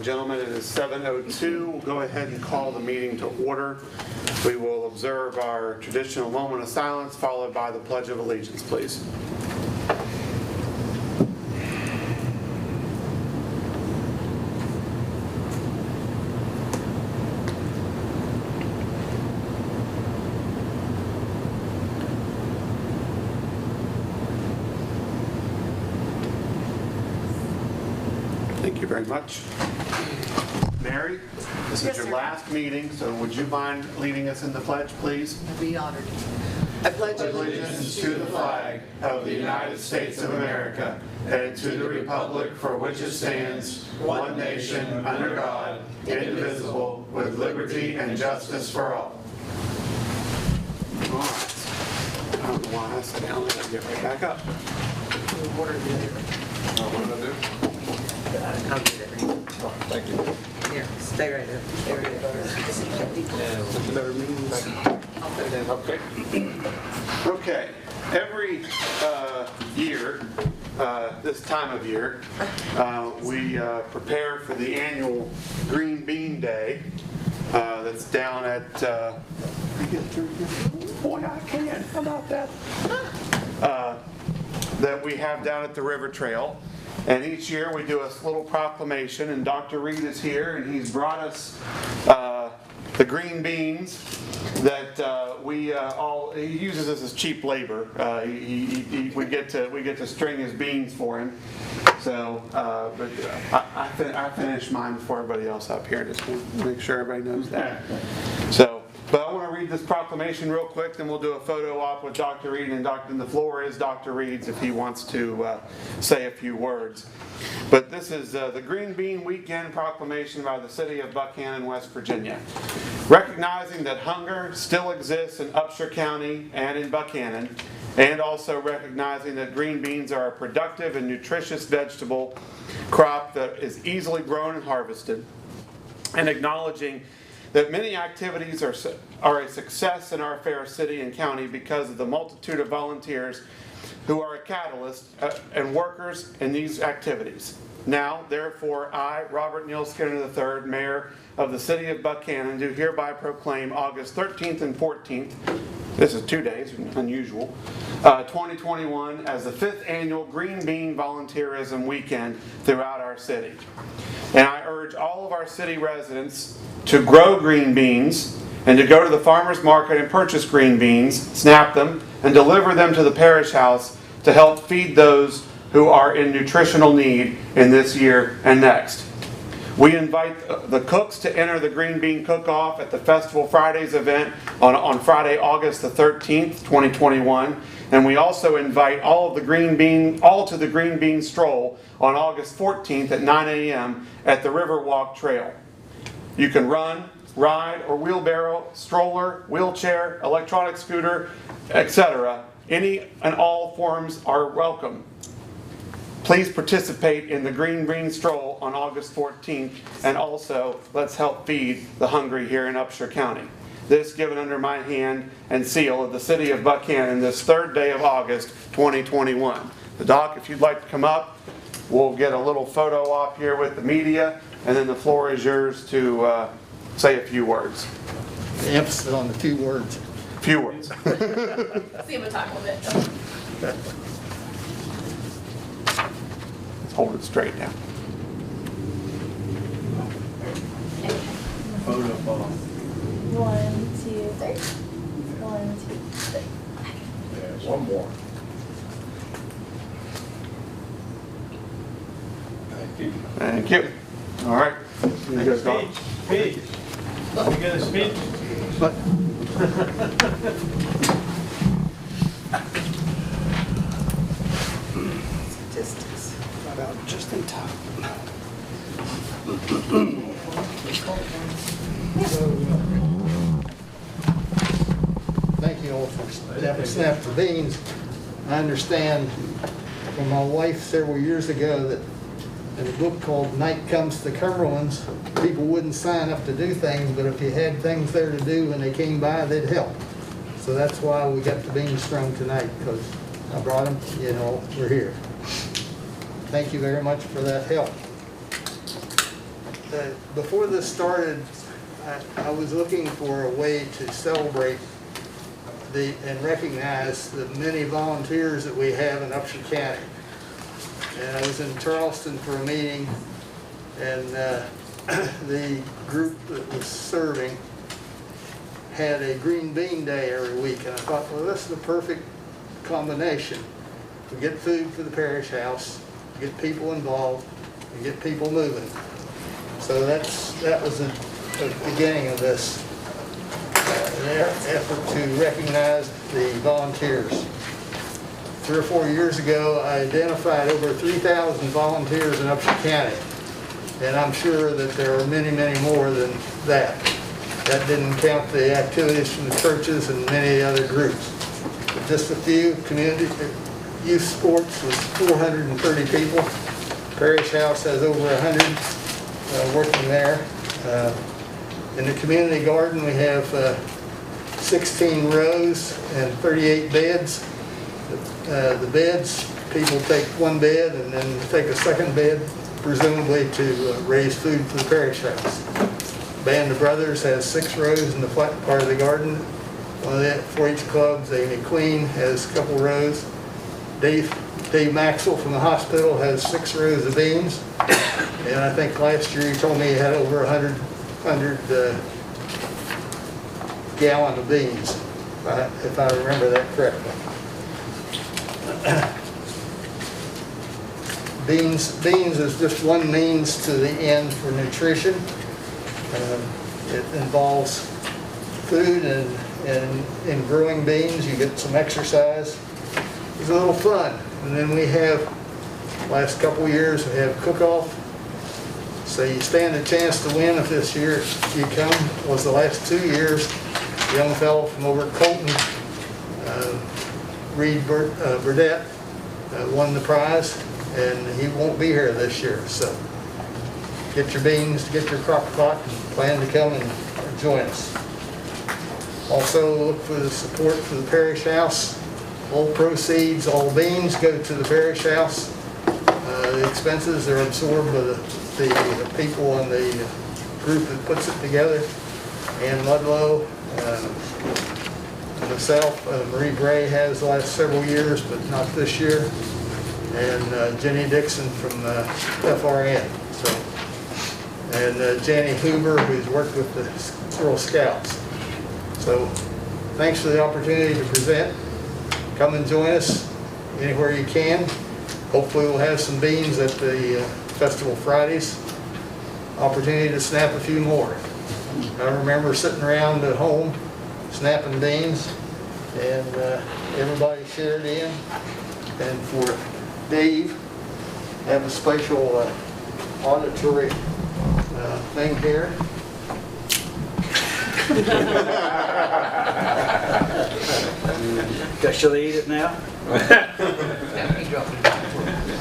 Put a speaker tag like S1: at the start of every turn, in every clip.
S1: Gentlemen, it is 7:02. We'll go ahead and call the meeting to order. We will observe our traditional moment of silence followed by the Pledge of Allegiance, please. Thank you very much. Mary, this is your last meeting, so would you mind leading us in the pledge, please?
S2: I'd be honored. I pledge
S1: Allegiance to the flag of the United States of America and to the republic for which it stands, one nation, under God, indivisible, with liberty and justice for all. All right. I don't know why I sat down. I gotta get right back up.
S2: Water together.
S1: What did I do?
S2: I'll get it.
S3: Thank you.
S2: Here, stay right there. Stay right there.
S1: Okay. Okay. Every year, this time of year, we prepare for the annual Green Bean Day that's down at, boy, I can. How about that? That we have down at the River Trail. And each year we do a little proclamation, and Dr. Reed is here, and he's brought us the green beans that we all. He uses this as cheap labor. We get to string his beans for him. So, but I finished mine before everybody else up here. Just want to make sure everybody knows that. So. But I want to read this proclamation real quick, then we'll do a photo op with Dr. Reed, and the floor is Dr. Reed's if he wants to say a few words. But this is the Green Bean Weekend proclamation by the city of Buckhannon, West Virginia. Recognizing that hunger still exists in Upshur County and in Buckhannon, and also recognizing that green beans are a productive and nutritious vegetable crop that is easily grown and harvested, and acknowledging that many activities are a success in our fair city and county because of the multitude of volunteers who are a catalyst and workers in these activities. Now, therefore, I, Robert Neal Skinner III, Mayor of the City of Buckhannon, do hereby proclaim August 13th and 14th, this is 2 days, unusual, 2021 as the 5th annual Green Bean Volunteerism Weekend throughout our city. And I urge all of our city residents to grow green beans and to go to the farmer's market and purchase green beans, snap them, and deliver them to the parish house to help feed those who are in nutritional need in this year and next. We invite the cooks to enter the Green Bean Cook-Off at the Festival Fridays event on Friday, August the 13th, 2021. And we also invite all to the Green Bean Stroll on August 14th at 9 a.m. at the Riverwalk Trail. You can run, ride, or wheelbarrow, stroller, wheelchair, electronic scooter, etc. Any and all forms are welcome. Please participate in the Green Bean Stroll on August 14th, and also let's help feed the hungry here in Upshur County. This given under my hand and seal of the City of Buckhannon this 3rd day of August 2021. The Doc, if you'd like to come up, we'll get a little photo op here with the media, and then the floor is yours to say a few words.
S3: The emphasis on the few words.
S1: Few words.
S4: See if a time limit.
S1: Let's hold it straight now.
S3: Photo bomb.
S4: 1, 2, 3. 1, 2, 3.
S3: There's one more. Thank you.
S1: Thank you. All right. You guys go.
S5: Speech. You got a speech?
S3: But
S2: Statistics.
S3: about just in time. Thank you all for having snapped the beans. I understand from my wife several years ago that in a book called Night Comes to Cumberlands, people wouldn't sign up to do things, but if you had things there to do when they came by, they'd help. So that's why we got the beans strung tonight, because I brought them, you know, we're here. Thank you very much for that help. before this started, I was looking for a way to celebrate and recognize the many volunteers that we have in Upshur County. And I was in Charleston for a meeting, and the group that was serving had a green bean day every week, and I thought, well, this is the perfect combination. We get food for the parish house, get people involved, and get people moving. So that was the beginning of this effort to recognize the volunteers. 3 or 4 years ago, I identified over 3,000 volunteers in Upshur County, and I'm sure that there are many, many more than that. That didn't count the activities from the churches and many other groups. But just a few. Community youth sports was 430 people. Parish House has over 100 working there. In the community garden, we have 16 rows and 38 beds. The beds, people take one bed and then take a second bed, presumably to raise food for the parish house. Band of Brothers has 6 rows in the flat part of the garden. One of the 4-H clubs, Amy Queen, has a couple rows. Dave Maxwell from the hospital has 6 rows of beans. And I think last year he told me he had over 100 gallon of beans, if I remember that correctly. Beans is just one means to the end for nutrition. It involves food, and in growing beans you get some exercise. It's a little fun. And then we have, last couple of years, we have cook-off. So you stand a chance to win if this year you come. Was the last 2 years, a young fellow from over at Colton, Reed Burdette, won the prize, and he won't be here this year. So get your beans, get your crock pot, and plan to come and join us. Also look for the support for the parish house. All proceeds, all beans go to the parish house. The expenses are absorbed by the people in the group that puts it together. Ann Ludlow, myself, Marie Bray has the last several years, but not this year, and Jenny Dixon from FRN. So, and Jenny Huber, who's worked with the Girl Scouts. So, thanks for the opportunity to present. Come and join us anywhere you can. Hopefully we'll have some beans at the Festival Fridays. Opportunity to snap a few more. I remember sitting around at home snapping beans, and everybody shared in. And for Dave, I have a special auditory thing here.
S6: Shall they eat it now?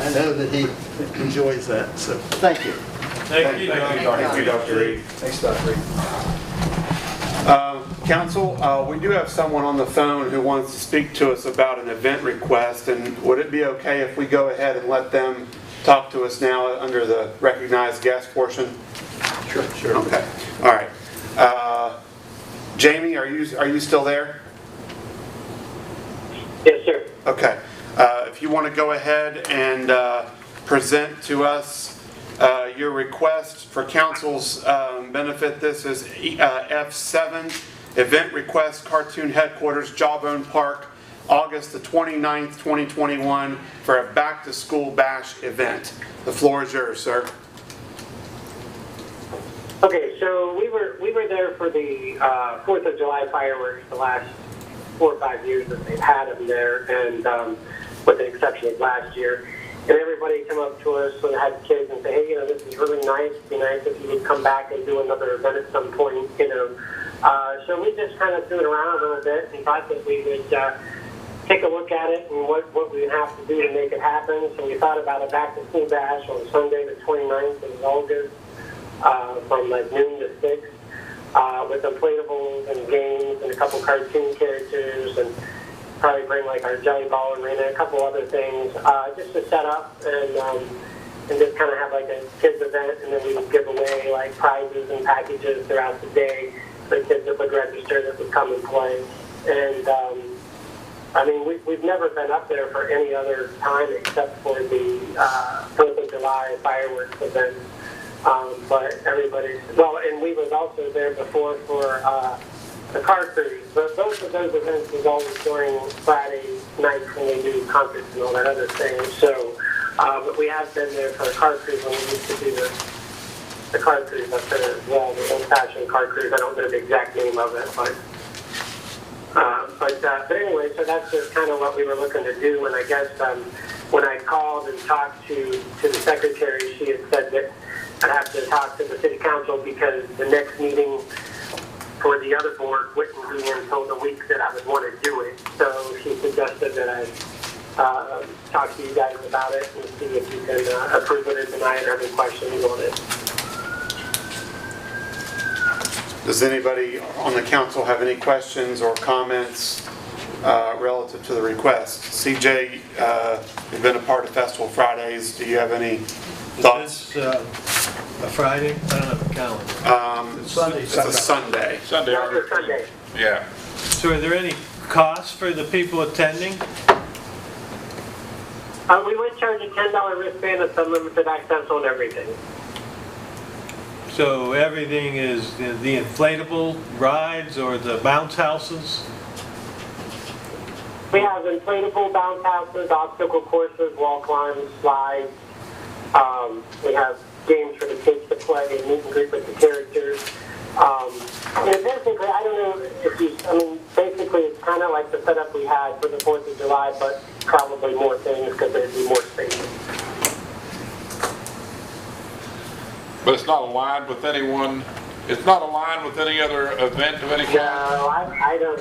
S3: I know that he enjoys that, so thank you.
S5: Thank you, Dr.
S1: Thank you, Dr. Reed.
S6: Thanks, Dr. Reed.
S1: Council, we do have someone on the phone who wants to speak to us about an event request, and would it be okay if we go ahead and let them talk to us now under the recognized guest portion?
S6: Sure.
S1: Okay, all right. Jamie, are you still there?
S7: Yes, sir.
S1: Okay. If you want to go ahead and present to us your request for council's benefit. This is F7, event request, Cartoon Headquarters, Jawbone Park, August the 29th, 2021, for a back-to-school bash event. The floor is yours, sir.
S7: Okay, so we were there for the 4th of July fireworks the last 4 or 5 years that they've had them there, and with the exception of last year. And everybody come up to us and had kids and say, hey, this is really nice. It'd be nice if you would come back and do another event at some point, So we just kind of threw it around a little bit and thought that we would take a look at it and what we would have to do to make it happen. So we thought about a back-to-school bash on Sunday the 29th of August from like noon to 6 with inflatables and games and a couple cartoon characters, and probably bring like our jelly ball arena, a couple other things, just to set up and and just kind of have like a kids event, and then we would give away like prizes and packages throughout the day for kids that would register that would come and play. And I mean, we've never been up there for any other time except for the 4th of July fireworks event. But everybody's, well, and we was also there before for the car cruise. But both of those events was always during Friday nights when we do concerts and all that other thing. So, but we have been there for a car cruise when we used to do the car cruise up there as well, the old-fashioned car cruise. I don't know the exact name of it, but anyway, so that's just kind of what we were looking to do. And I guess when I called and talked to the secretary, she had said that I'd have to talk to the city council because the next meeting for the other board wouldn't be until the week that I would want to do it. So she suggested that I talk to you guys about it and see if you can approve it or deny it or have any questions on it.
S1: Does anybody on the council have any questions or comments relative to the request? CJ, you've been a part of Festival Fridays. Do you have any thoughts?
S5: Is this a Friday? I don't have a calendar.
S1: It's a Sunday.
S8: Sunday.
S7: Not for Sunday.
S8: Yeah.
S5: So are there any costs for the people attending?
S7: We would charge a $10 wristband with unlimited access on everything.
S5: So everything is the inflatable rides or the bounce houses?
S7: We have inflatable bounce houses, obstacle courses, wall climbs, slides. We have games for the kids to play and meet and greet with the characters. And basically, I don't know if you, I mean, basically it's kind of like the setup we had for the 4th of July, but probably more things because there'd be more space.
S8: But it's not aligned with anyone, it's not aligned with any other event of any kind?
S7: No, I don't.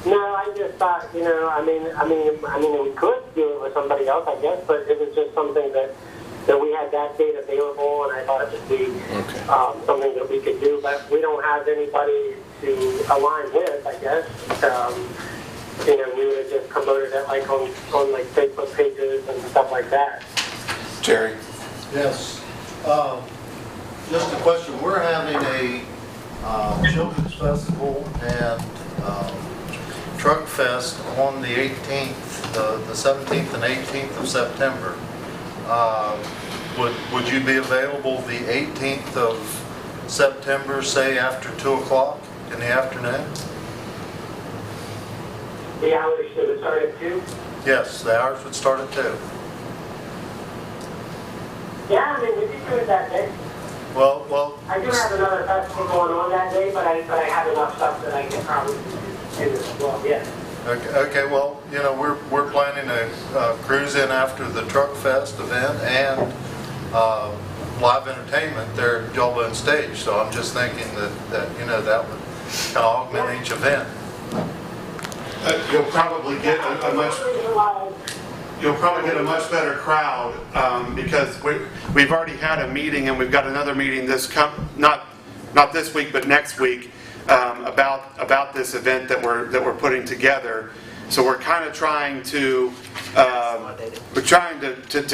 S7: No, I just thought, you know, I mean, we could do it with somebody else, I guess, but it was just something that we had that date available, and I thought it would be something that we could do, but we don't have anybody to align with, I guess. You know, we would have just promoted it like on like Facebook pages and stuff like that.
S1: Jerry?
S9: Yes. Just a question. We're having a children's festival and truck fest on the 18th, the 17th and 18th of September. Would you be available the 18th of September, say after 2 o'clock in the afternoon?
S7: The hours should start at 2?
S9: Yes, the hours would start at 2.
S7: Yeah, I mean, we could do it that day.
S9: Well,
S7: I do have another festival going on that day, but I have enough stuff that I can probably do this as well, yeah.
S9: okay, well, you know, we're planning a cruise in after the Truck Fest event and live entertainment there at Jawbone Stage. So I'm just thinking that you know, that would kind of augment each event.
S1: You'll probably get a much better crowd because we've already had a meeting and we've got another meeting not this week but next week about this event that we're putting together. So we're kind of trying to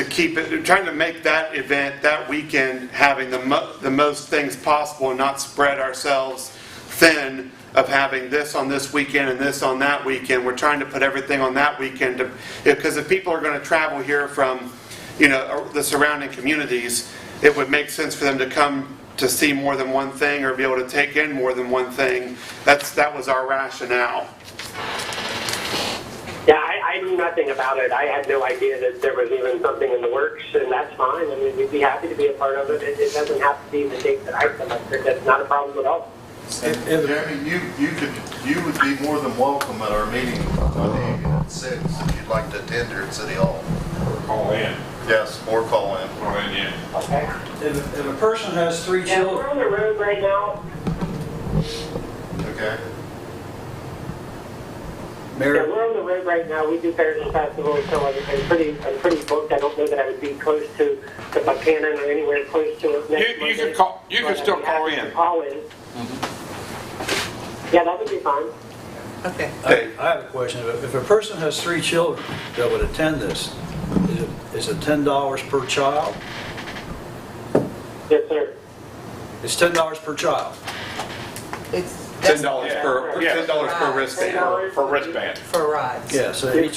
S1: keep it, trying to make that event that weekend having the most things possible and not spread ourselves thin of having this on this weekend and this on that weekend. We're trying to put everything on that weekend because if people are going to travel here from, you know, the surrounding communities, it would make sense for them to come to see more than one thing or be able to take in more than one thing. That was our rationale.
S7: Yeah, I knew nothing about it. I had no idea that there was even something in the works, and that's fine. I mean, we'd be happy to be a part of it. It doesn't have to be the date that I selected. That's not a problem at all.
S9: Jeremy, you would be more than welcome at our meeting at 6 if you'd like to attend here at City Hall.
S8: Call in.
S9: Yes, or call in.
S8: Call in, yeah.
S7: Okay.
S6: If a person has 3
S7: Yeah,
S6: children,
S7: we're on the road right now.
S9: Okay.
S7: Yeah,
S6: Mary,
S7: we're on the road right now. We do fairs and festivals, so I'm pretty booked. I don't know that I would be close to Buckhannon or anywhere close to it next
S8: You
S7: Monday,
S8: can
S7: but
S8: still
S7: I'd be
S8: call
S7: happy to
S8: in.
S7: Call in. Yeah, that would be fine.
S2: Okay.
S6: I have a question. If a person has 3 children that would attend this, is it $10 per child?
S7: Yes, sir.
S6: It's $10 per child.
S2: It's
S1: $10 per,
S8: Yeah.
S1: $10 per wristband.
S8: For wristband.
S2: for rides.
S6: Yeah, so
S7: You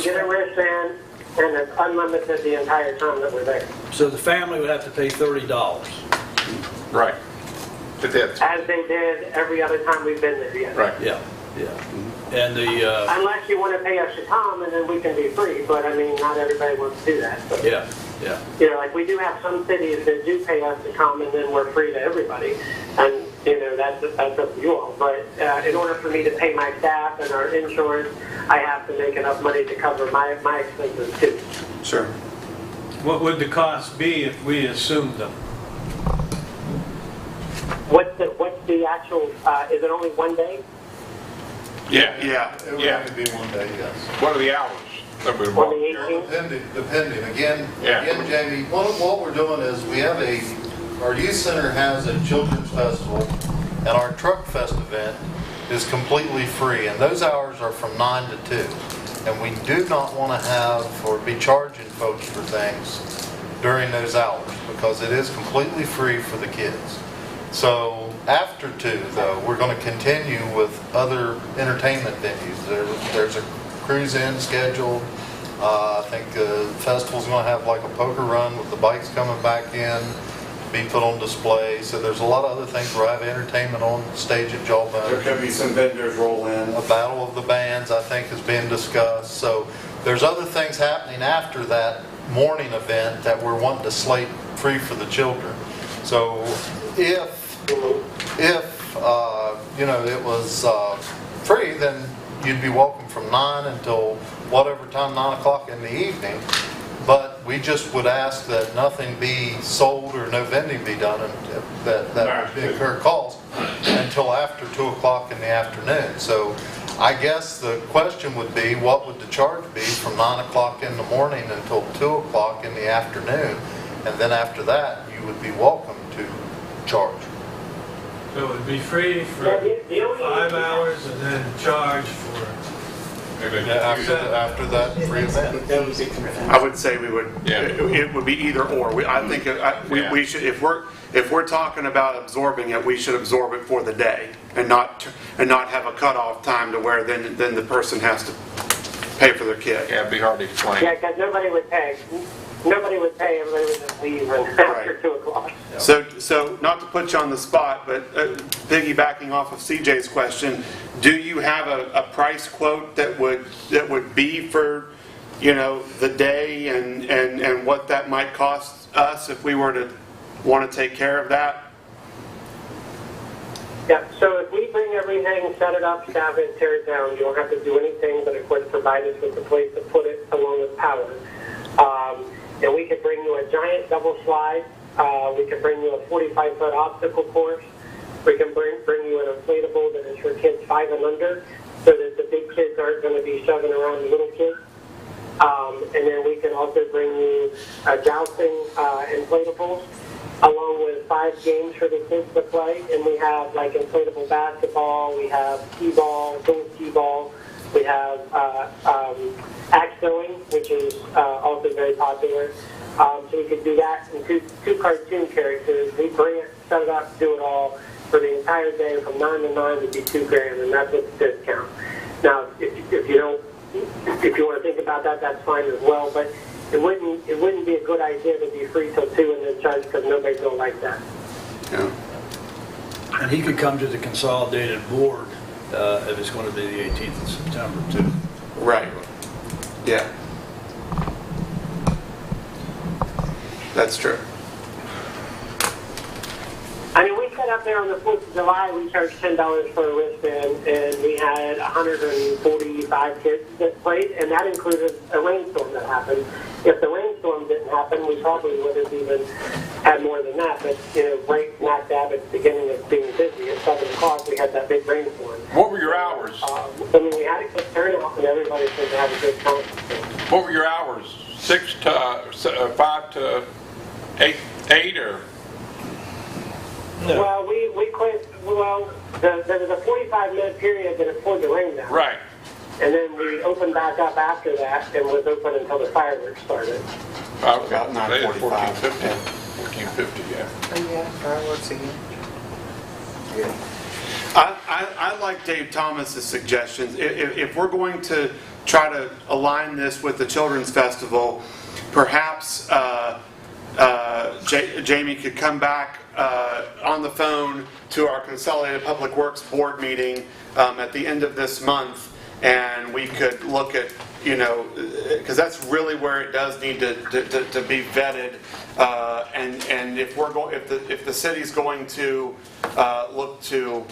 S7: get a wristband, and it's unlimited the entire time that we're there.
S6: so the family would have to pay $30.
S8: Right. But that's,
S7: As they did every other time we've been there, yes.
S8: right.
S6: Yeah, yeah. And the,
S7: Unless you want to pay us to come, and then we can be free, but I mean, not everybody wants to do that. But,
S6: yeah, yeah.
S7: you know, like we do have some cities that do pay us to come, and then we're free to everybody. And, you know, that's up to you all. But in order for me to pay my staff and our insurance, I have to make enough money to cover my expenses too.
S1: Sure.
S5: What would the cost be if we assumed them?
S7: What's the actual, is it only one day?
S8: Yeah.
S1: Yeah.
S9: It would
S8: Yeah.
S9: only be one day, yes.
S8: What are the hours that we
S7: On
S8: want?
S7: the 18th?
S9: Depending. Again,
S8: Yeah.
S9: Jamie, what we're doing is we have our youth center has a children's festival, and our truck fest event is completely free, and those hours are from 9 to 2. And we do not want to have or be charging folks for things during those hours because it is completely free for the kids. So after 2, though, we're going to continue with other entertainment venues. There's a cruise-in scheduled. I think the festival's going to have like a poker run with the bikes coming back in, be put on display. So there's a lot of other things. We'll have entertainment on stage at Jawbone.
S1: There could be some vendors roll in.
S9: A battle of the bands, I think, is being discussed. So there's other things happening after that morning event that we're wanting to slate free for the children. So if it was free, then you'd be welcome from 9 until whatever time, 9 o'clock in the evening. But we just would ask that nothing be sold or no vending be done, and that would incur costs until after 2 o'clock in the afternoon. So I guess the question would be, what would the charge be from 9 o'clock in the morning until 2 o'clock in the afternoon? And then after that, you would be welcome to charge.
S5: So it would be free for
S7: the only-
S5: 5 hours and then charge for...
S9: After that free event.
S1: I would say we would,
S8: Yeah.
S1: it would be either or. I think we should, if we're talking about absorbing it, we should absorb it for the day and not have a cutoff time to where then the person has to pay for their kid.
S8: Yeah, it'd be hard to explain.
S7: Yeah, because nobody would pay. Everybody would just leave after 2 o'clock.
S1: So not to put you on the spot, but piggybacking off of CJ's question, do you have a price quote that would be for, the day and what that might cost us if we were to want to take care of that?
S7: Yeah, so if we bring everything, set it up, staff it, tear it down, you don't have to do anything but, of course, provide us with a place to put it along with power. And we could bring you a giant double slide. We could bring you a 45-foot obstacle course. We can bring you an inflatable that is for kids 5 and under, so that the big kids aren't going to be shoving around the little kids. And then we can also bring you jousting inflatables, along with 5 games for the kids to play. And we have like inflatable basketball, we have t-ball, t-ball, we have axe throwing, which is also very popular. So we could do that, and two cartoon characters. We bring it, set it up, do it all for the entire day from 9 to 9 would be $2,000, and that's with the discount. Now, if you want to think about that, that's fine as well. But it wouldn't be a good idea to be free till 2 and then charge, because nobody's gonna like that.
S1: Yeah.
S6: And he could come to the consolidated board if it's going to be the 18th of September, too.
S1: Right. Yeah. That's true.
S7: I mean, we set up there on the 4th of July, we charged $10 for a wristband, and we had 145 kids that played, and that included a rainstorm that happened. If the rainstorm didn't happen, we probably would have even had more than that, but, right smack dab at the beginning of being busy, at 7 o'clock, we had that big rainstorm.
S8: What were your hours?
S7: I mean, we had a good turnout, and everybody seemed to have a good time.
S8: What were your hours? 5 to 8 or?
S5: No.
S7: Well, we quit, there was a 45-minute period that it poured the rain down.
S8: Right.
S7: And then we opened back up after that and was open until the fireworks started.
S8: Okay,
S1: About
S8: today is
S1: 9:45.
S8: 1450, yeah.
S2: Oh, yeah, fireworks again. Good.
S1: I like Dave Thomas's suggestions. If we're going to try to align this with the Children's Festival, perhaps Jamie could come back on the phone to our Consolidated Public Works Board meeting at the end of this month, and we could look at, because that's really where it does need to be vetted. And if the city's going to look to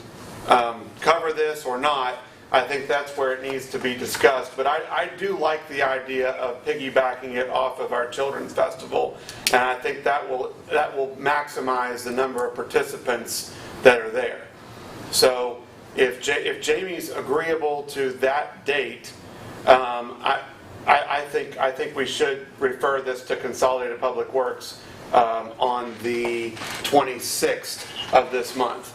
S1: cover this or not, I think that's where it needs to be discussed. But I do like the idea of piggybacking it off of our Children's Festival, and I think that will maximize the number of participants that are there. So if Jamie's agreeable to that date, I think we should refer this to Consolidated Public Works on the 26th of this month.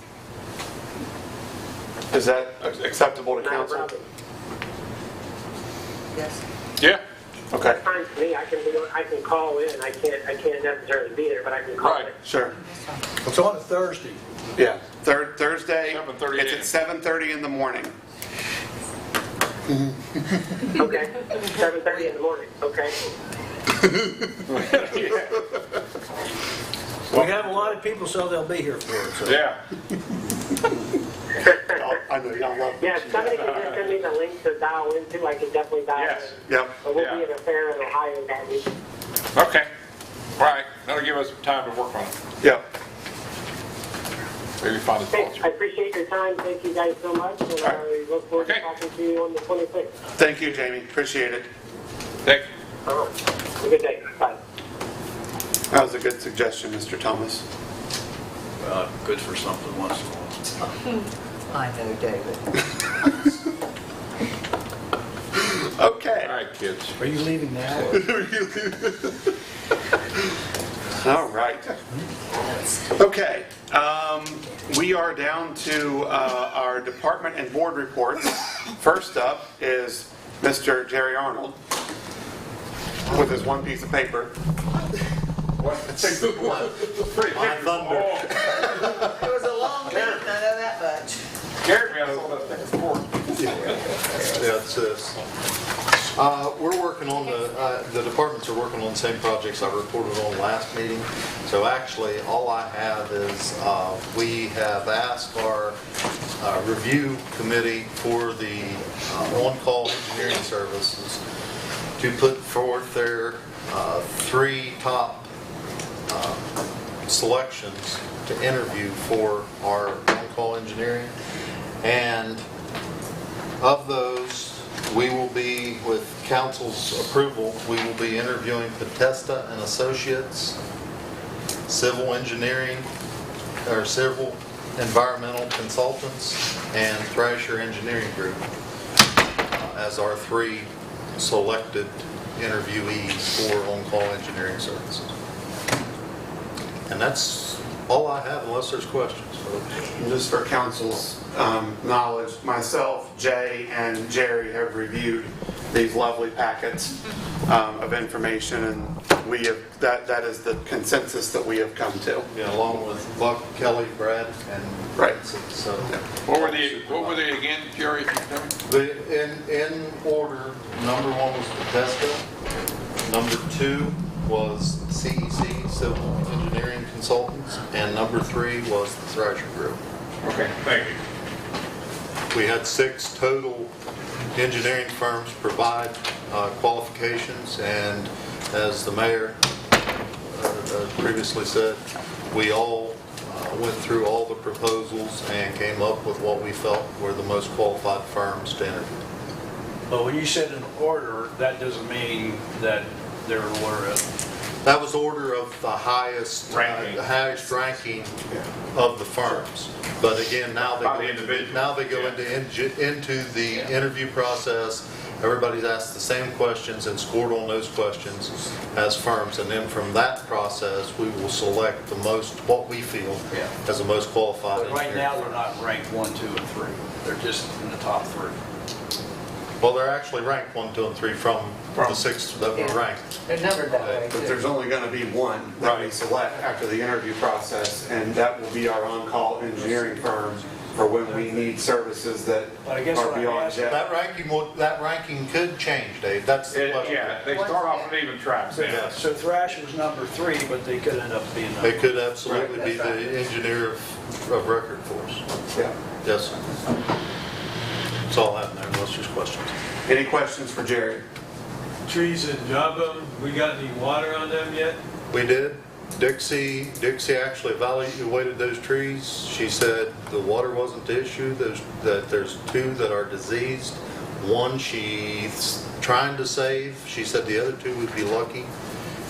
S1: Is that acceptable to
S7: Not a
S1: council?
S7: problem.
S2: Yes.
S8: Yeah,
S1: Okay,
S7: It's fine for me. I can call in. I can't necessarily be there, but I can call
S8: right.
S7: in.
S1: sure.
S6: It's on a Thursday.
S1: Yeah, Thursday,
S8: 7:30
S1: it's at 7:30 in the morning.
S7: Okay. 7:30 in the morning. Okay.
S6: We have a lot of people, so they'll be here for it. So.
S8: Yeah,
S1: I know y'all love
S7: Yeah, if somebody can just send me the link to dial into, I can definitely dial
S8: yes,
S7: in.
S1: Yep,
S7: But we'll
S8: Yeah.
S7: be at a fair in Ohio that week.
S8: okay. All right, that'll give us some time to work on it.
S1: yep.
S8: Maybe find a
S7: Hey, I
S8: sponsor.
S7: appreciate your time. Thank you guys so much, and I look forward
S8: Okay.
S7: to talking to you on the 26th.
S1: Thank you, Jamie, appreciate it.
S8: Thank you.
S7: Have a good day. Bye.
S1: That was a good suggestion, Mr. Thomas.
S6: Good for something once in a while.
S2: I know, David.
S1: Okay.
S8: All right, kids.
S6: Are you leaving now?
S1: All right. Okay, we are down to our department and board reports. First up is Mr. Jerry Arnold with his one piece of paper.
S9: My thunder.
S2: It was a long meeting, I know that much.
S8: Scared me, I saw that thing before.
S9: Yeah, it's this. We're working on the departments are working on the same projects I reported on last meeting. So actually, all I have is, we have asked our review committee for the on-call engineering services to put forth their 3 top selections to interview for our on-call engineering. And of those, we will be, with council's approval, we will be interviewing Potesta and Associates, Civil Engineering, or Civil Environmental Consultants, and Thrasher Engineering Group as our 3 selected interviewees for on-call engineering services. And that's all I have, unless there's questions.
S1: And just for council's knowledge, myself, Jay, and Jerry have reviewed these lovely packets of information, and we have that is the consensus that we have come to.
S9: Yeah, along with Buck, Kelly, Brad, and
S1: Right.
S9: So
S8: What were they again, Jerry? If you can tell me?
S9: in order, number 1 was Bethesda, number 2 was CEC, Civil Engineering Consultants, and number 3 was the Thrasher Group.
S8: Okay, thank you.
S9: We had 6 total engineering firms provide qualifications, and as the mayor previously said, we all went through all the proposals and came up with what we felt were the most qualified firms to interview.
S6: But when you said an order, that doesn't mean that there were
S9: That was order of the highest
S8: Ranking.
S9: ranking of the firms. But again, now they
S8: By
S9: go
S8: the
S9: into,
S8: individual.
S9: now they go into the interview process. Everybody's asked the same questions and scored on those questions as firms. And then from that process, we will select the most, what we feel
S6: Yeah.
S9: as the most qualified.
S6: But right
S9: engineering
S6: now, they're not ranked 1, 2, and 3. They're just in the top 3.
S9: Well, they're actually ranked 1, 2, and 3 from the 6 that were ranked.
S2: They're numbered that way,
S1: But
S2: too.
S1: there's only gonna be one that we select after the interview process, and that will be our on-call engineering firm for when we need services that
S6: But I guess
S1: are
S6: what I'm
S1: beyond
S6: asking-
S1: jet.
S9: That ranking could change, Dave. That's the question.
S8: Yeah, they start off with even tracks.
S9: Yes.
S6: So Thrasher's number 3, but they could end up being
S9: They
S6: number.
S9: could absolutely be the engineer of record for us.
S1: Yeah.
S9: Yes, sir. That's all I have there, unless there's questions.
S1: Any questions for Jerry?
S5: Trees in Java, we got any water on them yet?
S9: We did. Dixie actually evaluated those trees. She said the water wasn't the issue, that there's 2 that are diseased. One she's trying to save. She said the other 2 would be lucky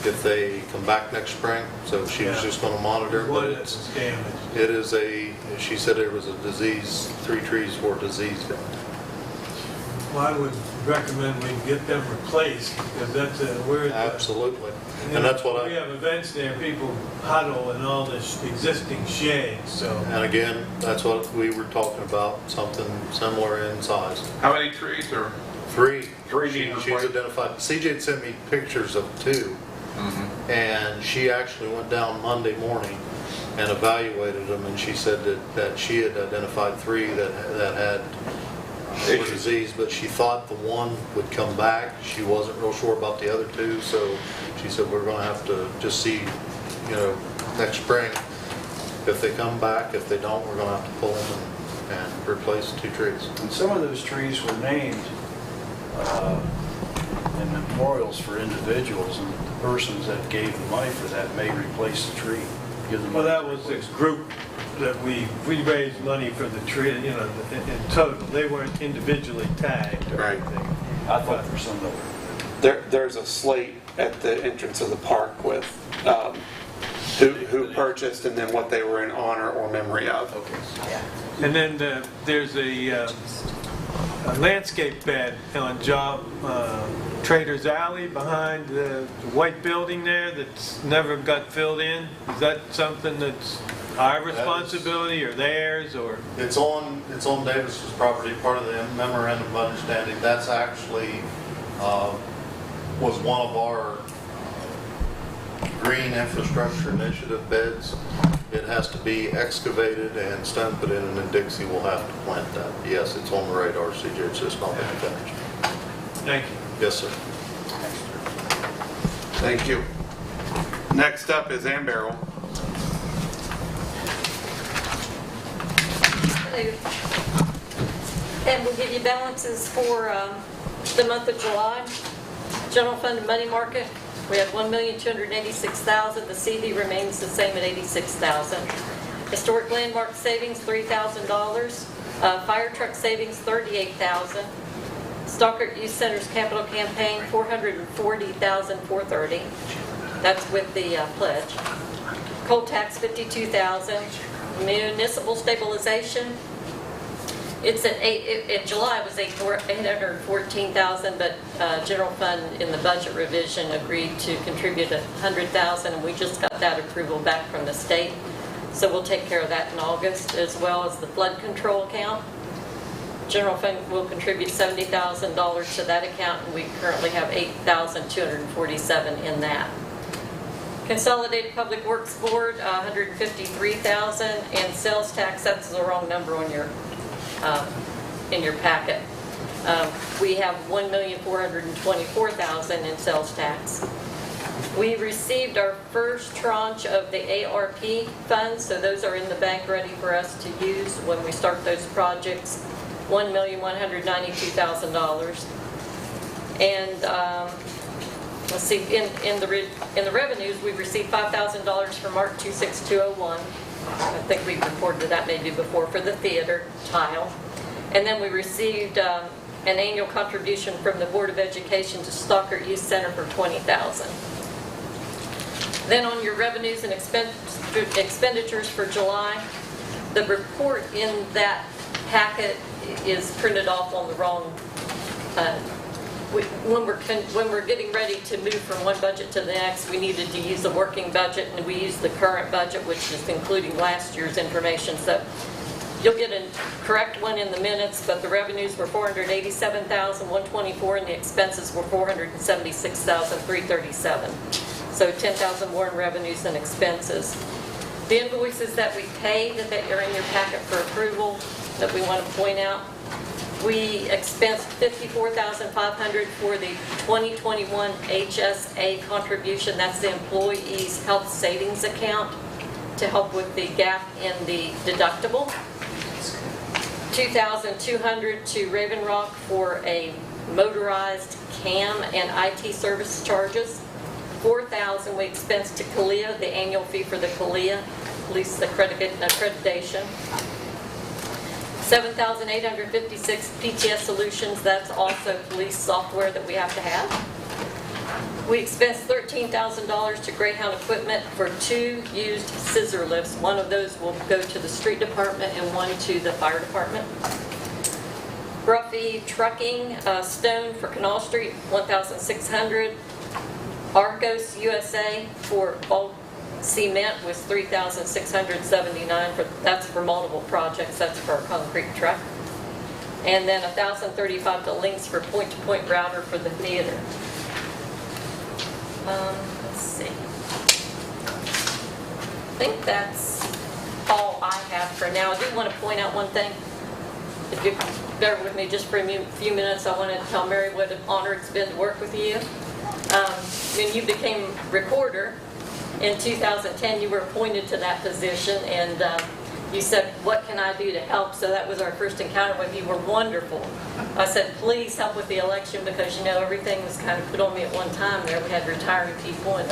S9: if they come back next spring. So she was
S5: Yeah.
S9: just gonna monitor.
S5: One
S9: But
S5: that's damaged.
S9: it is she said there was a disease, 3 trees were diseased.
S5: Well, I would recommend we get them replaced, because that's where the...
S9: Absolutely.
S5: you
S9: And
S5: know,
S9: that's what
S5: we have events there, people huddle in all this existing shade, so...
S9: And again, that's what we were talking about, something similar in size.
S8: How many trees are?
S9: 3.
S8: Three
S9: She's
S8: need replaced.
S9: identified. CJ had sent me pictures of 2. And she actually went down Monday morning and evaluated them, and she said that she had identified 3 that had were diseased, but she thought the one would come back. She wasn't real sure about the other 2, so she said we're gonna have to just see, next spring. If they come back, if they don't, we're gonna have to pull them and replace 2 trees.
S6: And some of those trees were named in memorials for individuals, and the persons that gave the money for that may replace the tree. Give them
S5: Well,
S6: money.
S5: that was this group that we raised money for the tree, in total. They weren't individually tagged or
S1: Right.
S5: anything.
S6: I thought for some that were.
S1: There's a slate at the entrance of the park with who purchased and then what they were in honor or memory of.
S5: And then there's a landscape bed on Trader's Alley behind the white building there that's never got filled in. Is that something that's our responsibility or theirs, or?
S9: It's on Davis's property, part of the memorandum of understanding. That's actually was one of our green infrastructure initiative beds. It has to be excavated and stone put in, and then Dixie will have to plant that. Yes, it's on the radar, CJ, it's just not been finished.
S5: Thank you.
S9: Yes, sir.
S1: Thank you. Next up is Ann Barrel.
S10: And we'll give you balances for the month of July. General fund and money market, we have $1,286,000. The CD remains the same at $86,000. Historic landmark savings, $3,000. Fire truck savings, $38,000. Stockert Youth Center's capital campaign, $440,430. That's with the pledge. Coal tax, $52,000. Municipal stabilization, it's at in July it was $814,000, but general fund in the budget revision agreed to contribute $100,000, and we just got that approval back from the state. So we'll take care of that in August, as well as the flood control account. General fund will contribute $70,000 to that account, and we currently have $8,247 in that. Consolidated Public Works Board, $153,000, and sales tax, that's the wrong number on your in your packet. We have $1,424,000 in sales tax. We received our first tranche of the ARP funds, so those are in the bank ready for us to use when we start those projects. $1,192,000. And let's see, in the revenues, we've received $5,000 from Art 26201. I think we've reported that maybe before, for the theater tile. And then we received an annual contribution from the Board of Education to Stockert Youth Center for $20,000. Then on your revenues and expenditures for July, the report in that packet is printed off on the wrong. When we're getting ready to move from one budget to the next, we needed to use the working budget, and we used the current budget, which is including last year's information. So You'll get a correct one in the minutes, but the revenues were $487,124 and the expenses were $476,337. So $10,000 more in revenues than expenses. The invoices that we paid that are in your packet for approval that we want to point out, we expensed $54,500 for the 2021 HSA contribution. That's the employees' health savings account to help with the gap in the deductible. $2,200 to Raven Rock for a motorized cam and IT service charges. $4,000 we expensed to CALEA, the annual fee for the CALEA, police accreditation. $7,856 PTS Solutions, that's also police software that we have to have. We expensed $13,000 to Greyhound Equipment for 2 used scissor lifts. One of those will go to the street department and one to the fire department. Bruffy Trucking, Stone for Canal Street, $1,600. Arcos USA for bulk cement was $3,679. That's for multiple projects. That's for our concrete truck. And then $1,035 to Links for point-to-point router for the theater. Let's see. I think that's all I have for now. I do want to point out one thing. If you bear with me just for a few minutes, I wanted to tell Mary what an honor it's been to work with you. When you became recorder in 2010, you were appointed to that position, and you said, what can I do to help? So that was our first encounter with you. You were wonderful. I said, please help with the election, because everything was kind of put on me at one time there. We had retiring people, and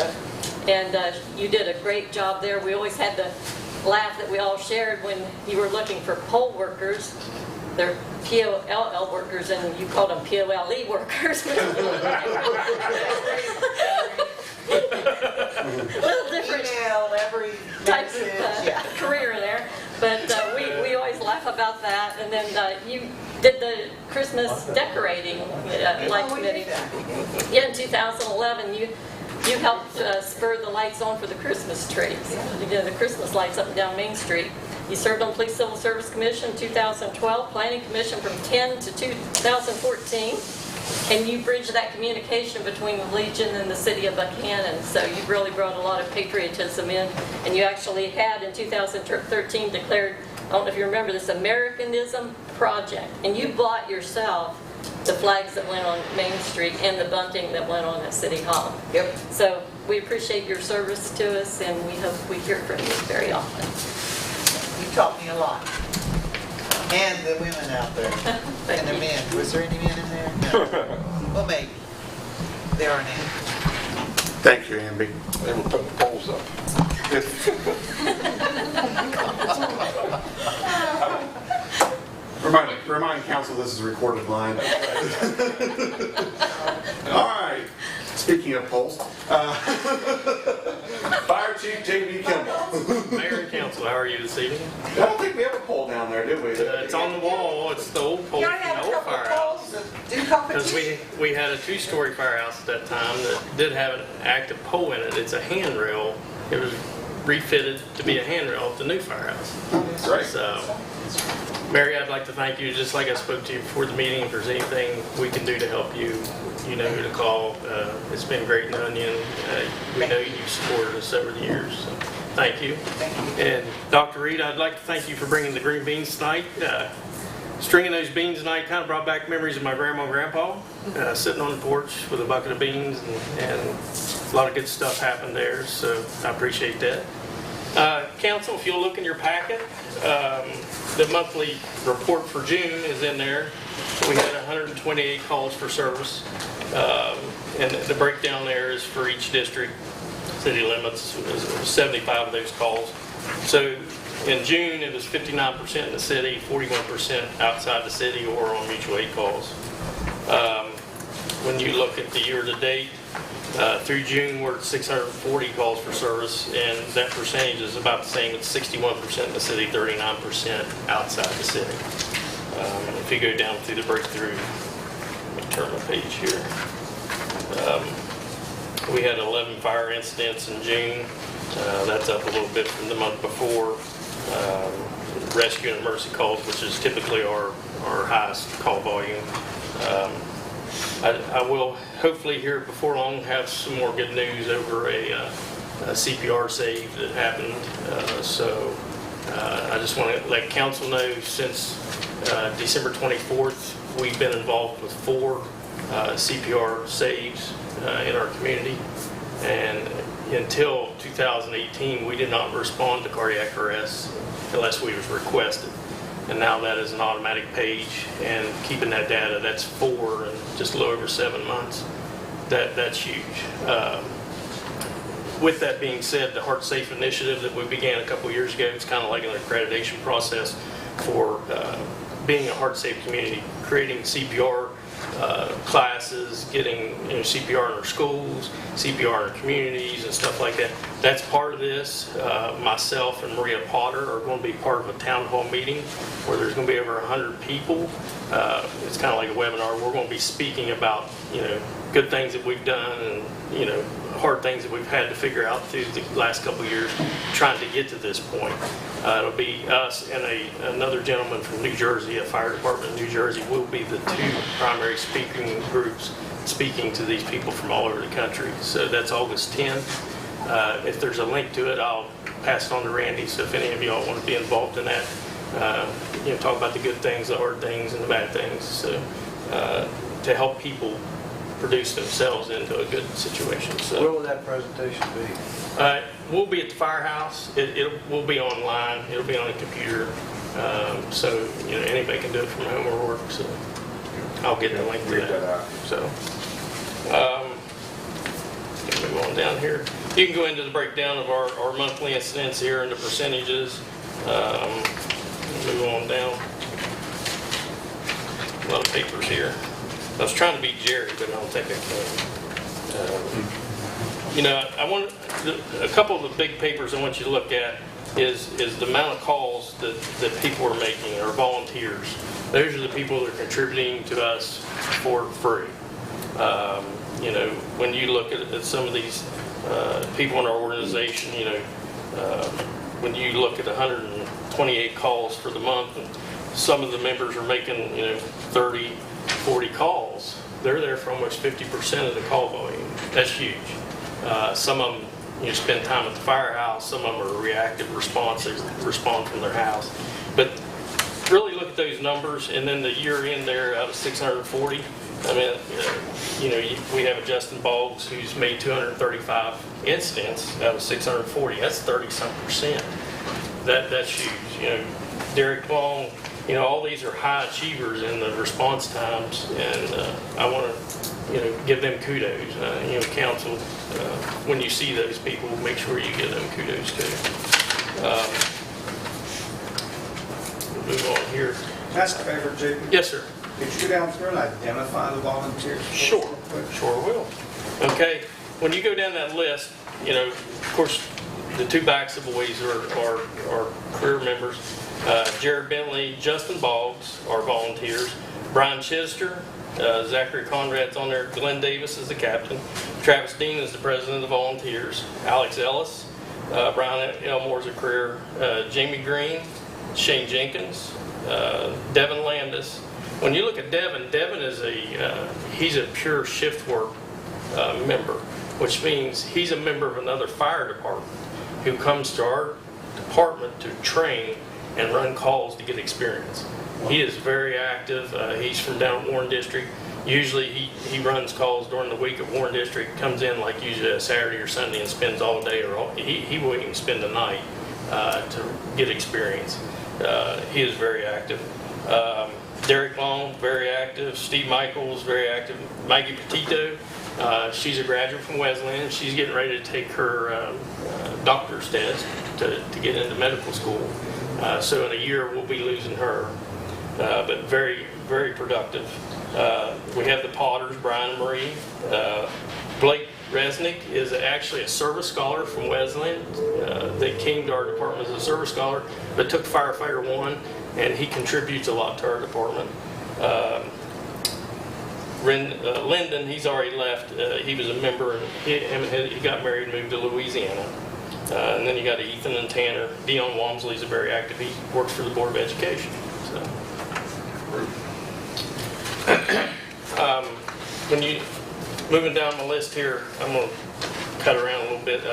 S10: you did a great job there. We always had the laugh that we all shared when you were looking for poll workers. They're POLL workers, and you called them POLE workers. A little different
S2: every
S10: type of career there. But we always laugh about that. And then you did the Christmas decorating light committee. Yeah, in 2011, you helped spur the lights on for the Christmas trees. You did the Christmas lights up and down Main Street. You served on Police Civil Service Commission in 2012, Planning Commission from 10 to 2014, and you bridged that communication between the Legion and the city of Buckhannon. So you really brought a lot of patriotism in, and you actually had in 2013 declared, I don't know if you remember this, Americanism Project, and you bought yourself the flags that went on Main Street and the bunting that went on at City Hall.
S2: Yep.
S10: So we appreciate your service to us, and we hope we hear from you very often.
S2: You taught me a lot. And the women out there. And the men. Was there any men in there? No. Well, maybe. There aren't any.
S1: Thank you, Amby.
S8: They will put the polls up.
S1: Remind council this is a recorded line. All right. Speaking of polls, Fire Chief J.B. Kimball.
S11: Mayor and council, how are you this evening?
S1: I don't think we have a poll down there, did we?
S11: It's on the wall. It's the old pole
S2: You
S11: from
S2: gotta have
S11: the
S2: a
S11: old
S2: couple
S11: firehouse.
S2: poles to do
S11: Because
S2: competition.
S11: we had a 2-story firehouse at that time that did have an active pole in it. It's a handrail. It was refitted to be a handrail at the new firehouse.
S1: That's right.
S11: So, Mary, I'd like to thank you, just like I spoke to you before the meeting. If there's anything we can do to help you, you know who to call. It's been great knowing you, and we know you've supported us over the years. So, thank you.
S2: Thank you.
S11: And Dr. Reed, I'd like to thank you for bringing the green beans tonight. Stringing those beans tonight kind of brought back memories of my grandma and grandpa, sitting on the porch with a bucket of beans, and a lot of good stuff happened there, so I appreciate that. Council, if you'll look in your packet, the monthly report for June is in there. We had 128 calls for service, and the breakdown there is for each district. City limits was 75 of those calls. So in June, it was 59% in the city, 41% outside the city or on mutual aid calls. When you look at the year-to-date, through June, we're at 640 calls for service, and that percentage is about the same. It's 61% in the city, 39% outside the city. If you go down through the breakthrough, let me turn the page here. We had 11 fire incidents in June. That's up a little bit from the month before. rescue and emergency calls, which is typically our highest call volume. I will hopefully here before long have some more good news over a CPR save that happened. I just want to let council know since December 24th, we've been involved with 4 CPR saves in our community. And until 2018, we did not respond to cardiac arrest unless we was requested. And now that is an automatic page, and keeping that data, that's 4 in just a little over 7 months. That's huge. With that being said, the Heart Safe initiative that we began a couple years ago, it's kind of like an accreditation process for being a heart safe community, creating CPR classes, getting CPR in our schools, CPR in our communities and stuff like that. That's part of this. Myself and Maria Potter are going to be part of a town hall meeting where there's going to be over 100 people. It's kind of like a webinar. We're going to be speaking about good things that we've done and hard things that we've had to figure out through the last couple of years trying to get to this point. It'll be us and another gentleman from New Jersey, a fire department in New Jersey, will be the 2 primary speaking groups speaking to these people from all over the country. So that's August 10th. If there's a link to it, I'll pass it on to Randy. So if any of y'all want to be involved in that, talk about the good things, the hard things, and the bad things. So to help people produce themselves into a good situation. So
S6: Where will that presentation be?
S11: we'll be at the firehouse. We'll be online. It'll be on a computer. So anybody can do it from home or work. So I'll get the link to that. So move on down here. You can go into the breakdown of our monthly incidents here and the percentages. Move on down. A lot of papers here. I was trying to beat Jerry, but I don't think I can. I want a couple of the big papers I want you to look at is the amount of calls that people are making, or volunteers. Those are the people that are contributing to us for free. When you look at some of these people in our organization, when you look at 128 calls for the month, and some of the members are making 30, 40 calls. They're there for almost 50% of the call volume. That's huge. Some of them spend time at the firehouse. Some of them are reactive response. They respond from their house. But really look at those numbers, and then the year in there out of 640. I mean, we have a Justin Boggs who's made 235 incidents out of 640. That's 30-some%. That's huge. Derek Long. All these are high achievers in the response times, and I want to, give them kudos. Council, when you see those people, make sure you give them kudos too. We'll move on here.
S12: Ask a favor, Jacob.
S11: Yes, sir.
S12: Could you go down through and identify the volunteers?
S11: Sure will. Okay, when you go down that list, of course, the 2 backs of boys are career members. Jared Bentley, Justin Boggs are volunteers. Brian Chester, Zachary Conrad's on there. Glenn Davis is the captain. Travis Dean is the president of the volunteers. Alex Ellis, Brian Elmore's a career. Jamie Green, Shane Jenkins, Devin Landis. When you look at Devin is he's a pure shift work member, which means he's a member of another fire department who comes to our department to train and run calls to get experience. He is very active. He's from down at Warren District. Usually he runs calls during the week at Warren District, comes in like usually a Saturday or Sunday and spends all day, or he will even spend the night to get experience. He is very active. Derek Long, very active. Steve Michaels, very active. Maggie Petito, she's a graduate from Wesleyan. She's getting ready to take her doctor's test to get into medical school. So in a year we'll be losing her, but very, very productive. We have the Potters, Brian and Marie. Blake Resnick is actually a service scholar from Wesleyan. They came to our department as a service scholar, but took Firefighter 1, and he contributes a lot to our department. Lyndon, he's already left. He was a member, and he got married and moved to Louisiana. And then you got Ethan and Tanner. Dion Walmsley's a very active, he works for the Board of Education. So, when you, moving down the list here, I'm gonna cut around a little bit.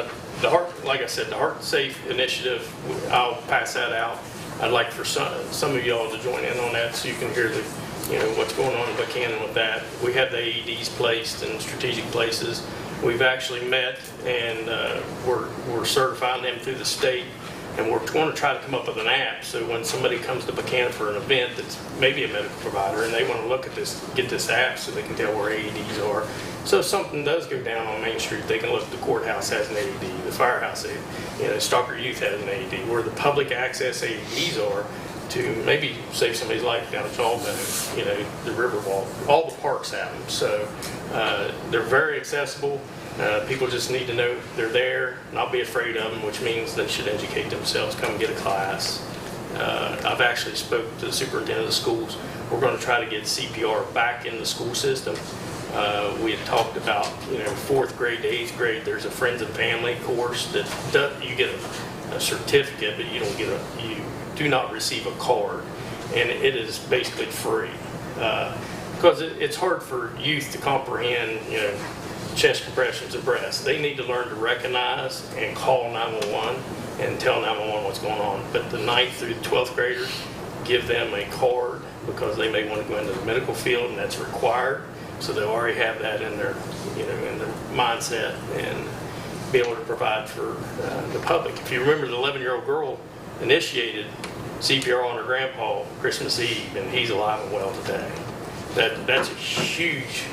S11: The Heart, like I said, the Heart Safe Initiative, I'll pass that out. I'd like for some of y'all to join in on that so you can hear the, what's going on in Buckhannon with that. We have the AEDs placed in strategic places. We've actually met and we're certifying them through the state, and we're going to try to come up with an app so when somebody comes to Buckhannon for an event that's maybe a medical provider and they want to look at this, get this app so they can tell where AEDs are. So if something does go down on Main Street, they can look, the courthouse has an AED, the firehouse, Stalker Youth has an AED, where the public access AEDs are to maybe save somebody's life down at Jawbone, the Riverwalk. All the parks have them. So they're very accessible. People just need to know they're there, not be afraid of them, which means they should educate themselves, come get a class. I've actually spoke to the superintendent of the schools. We're going to try to get CPR back in the school system. We had talked about, 4th grade to 8th grade, there's a friends and family course that you get a certificate, but you do not receive a card, and it is basically free. Because it's hard for youth to comprehend, chest compressions and breaths. They need to learn to recognize and call 911 and tell 911 what's going on. But the 9th through 12th graders, give them a card because they may want to go into the medical field, and that's required. So they'll already have that in their, in their mindset and be able to provide for the public. If you remember, the 11-year-old girl initiated CPR on her grandpa Christmas Eve, and he's alive and well today. That's a huge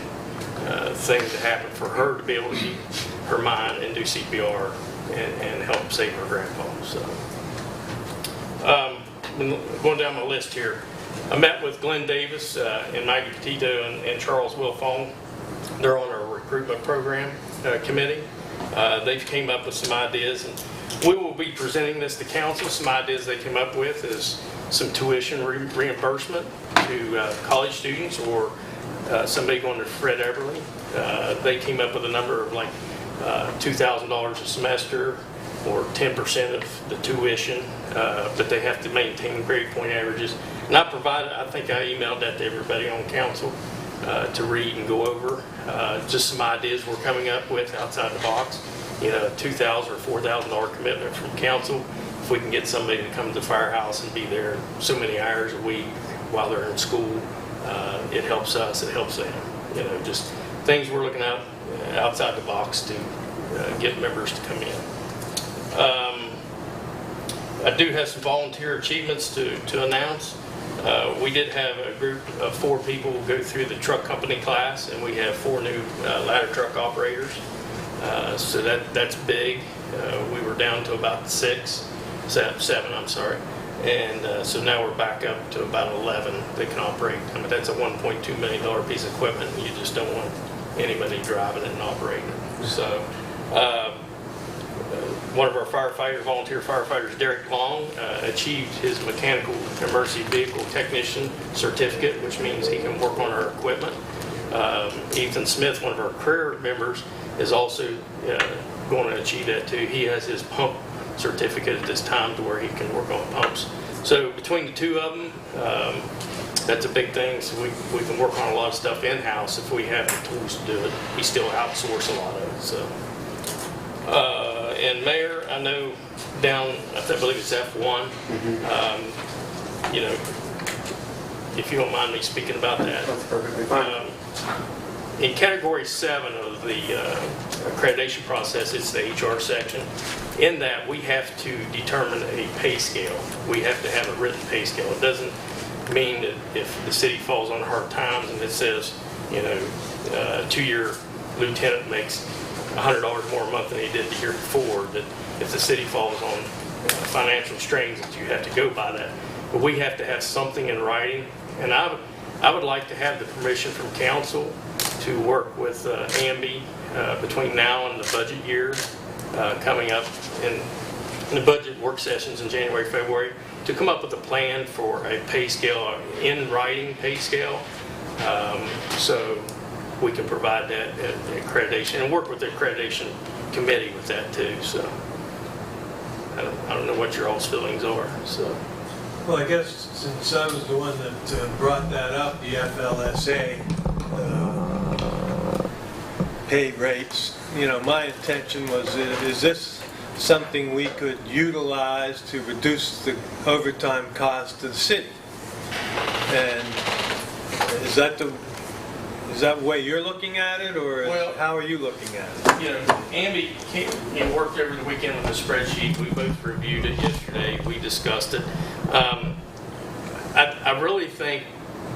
S11: thing to happen for her to be able to keep her mind and do CPR and help save her grandpa. So, going down my list here, I met with Glenn Davis and Maggie Petito and Charles Wilfong. They're on our recruitment program committee. They've came up with some ideas, and we will be presenting this to council. Some ideas they came up with is some tuition reimbursement to college students or somebody going to Fred Everly. They came up with a number of like $2,000 a semester or 10% of the tuition, but they have to maintain grade point averages. And I think I emailed that to everybody on council to read and go over. Just some ideas we're coming up with outside the box. $2,000 or $4,000 commitment from council. If we can get somebody to come to the firehouse and be there so many hours a week while they're in school, it helps us, it helps them. Just things we're looking at outside the box to get members to come in. I do have some volunteer achievements to announce. We did have a group of 4 people go through the truck company class, and we have 4 new ladder truck operators. So that's big. We were down to about 7, I'm sorry. And so now we're back up to about 11 that can operate. I mean, that's a $1.2 million piece of equipment, and you just don't want anybody driving it and operating it. So one of our volunteer firefighters, Derek Long, achieved his mechanical emergency vehicle technician certificate, which means he can work on our equipment. Ethan Smith, one of our career members, is also going to achieve that too. He has his pump certificate at this time to where he can work on pumps. So between the 2 of them, that's a big thing. So we can work on a lot of stuff in-house if we have the tools to do it. We still outsource a lot of it. So, and Mayor, I know down, I believe it's F1. If you don't mind me speaking about that.
S1: That's perfectly fine.
S11: In category 7 of the accreditation process, it's the HR section. In that, we have to determine a pay scale. We have to have a written pay scale. It doesn't mean that if the city falls on hard times and it says, a 2-year lieutenant makes $100 more a month than he did the year before, that if the city falls on financial strains, that you have to go by that. But we have to have something in writing. And I would like to have the permission from council to work with AMB between now and the budget year coming up in the budget work sessions in January, February, to come up with a plan for a pay scale, in writing pay scale, so we can provide that accreditation and work with the accreditation committee with that too. So I don't know what your all's feelings are, so.
S5: Well, I guess since I was the one that brought that up, the FLSA pay rates, my intention was, is this something we could utilize to reduce the overtime cost to the city? And is that the way you're looking at it, or
S11: Well,
S5: how are you looking at it?
S11: Amby worked over the weekend with the spreadsheet. We both reviewed it yesterday. We discussed it. I really think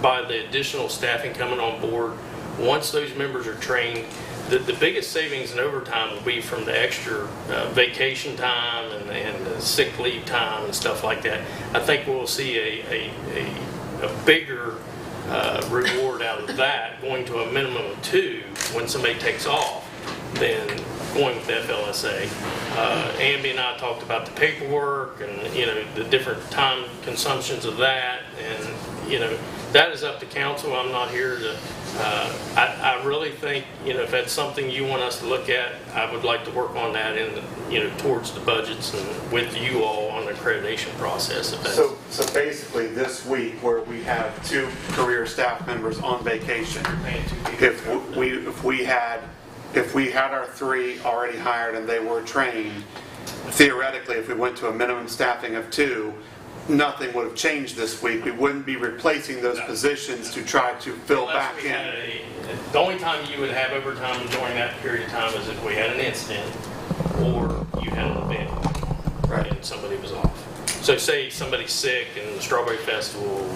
S11: by the additional staffing coming on board, once those members are trained, the biggest savings in overtime will be from the extra vacation time and the sick leave time and stuff like that. I think we'll see a bigger reward out of that, going to a minimum of 2 when somebody takes off, than going with the FLSA. Amby and I talked about the paperwork and the different time consumptions of that, and that is up to council. I'm not here to. I really think if that's something you want us to look at, I would like to work on that towards the budgets and with you all on the accreditation process. If that's,
S1: So basically this week where we have 2 career staff members on vacation, if we had our 3 already hired and they were trained, theoretically if we went to a minimum staffing of 2, nothing would have changed this week. We wouldn't be replacing those positions to try to fill
S11: unless
S1: back
S11: we
S1: in.
S11: had the only time you would have overtime during that period of time is if we had an incident or you had an event and somebody was off. So say somebody's sick in the Strawberry Festival,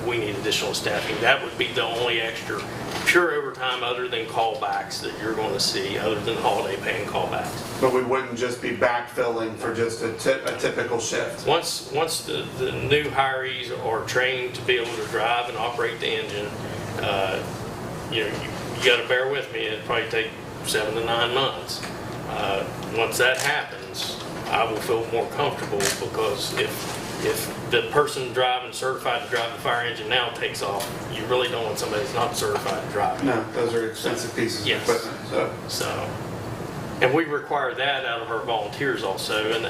S11: we need additional staffing. That would be the only extra pure overtime other than callbacks that you're going to see, other than holiday pay and callbacks.
S1: But we wouldn't just be backfilling for just a typical shift.
S11: Once the new hirees are trained to be able to drive and operate the engine, you got to bear with me. It'd probably take 7 to 9 months. Once that happens, I will feel more comfortable, because if the person driving certified to drive the fire engine now takes off, you really don't want somebody that's not certified to drive.
S1: No, those are expensive pieces of equipment.
S11: So, and we require that out of our volunteers also, and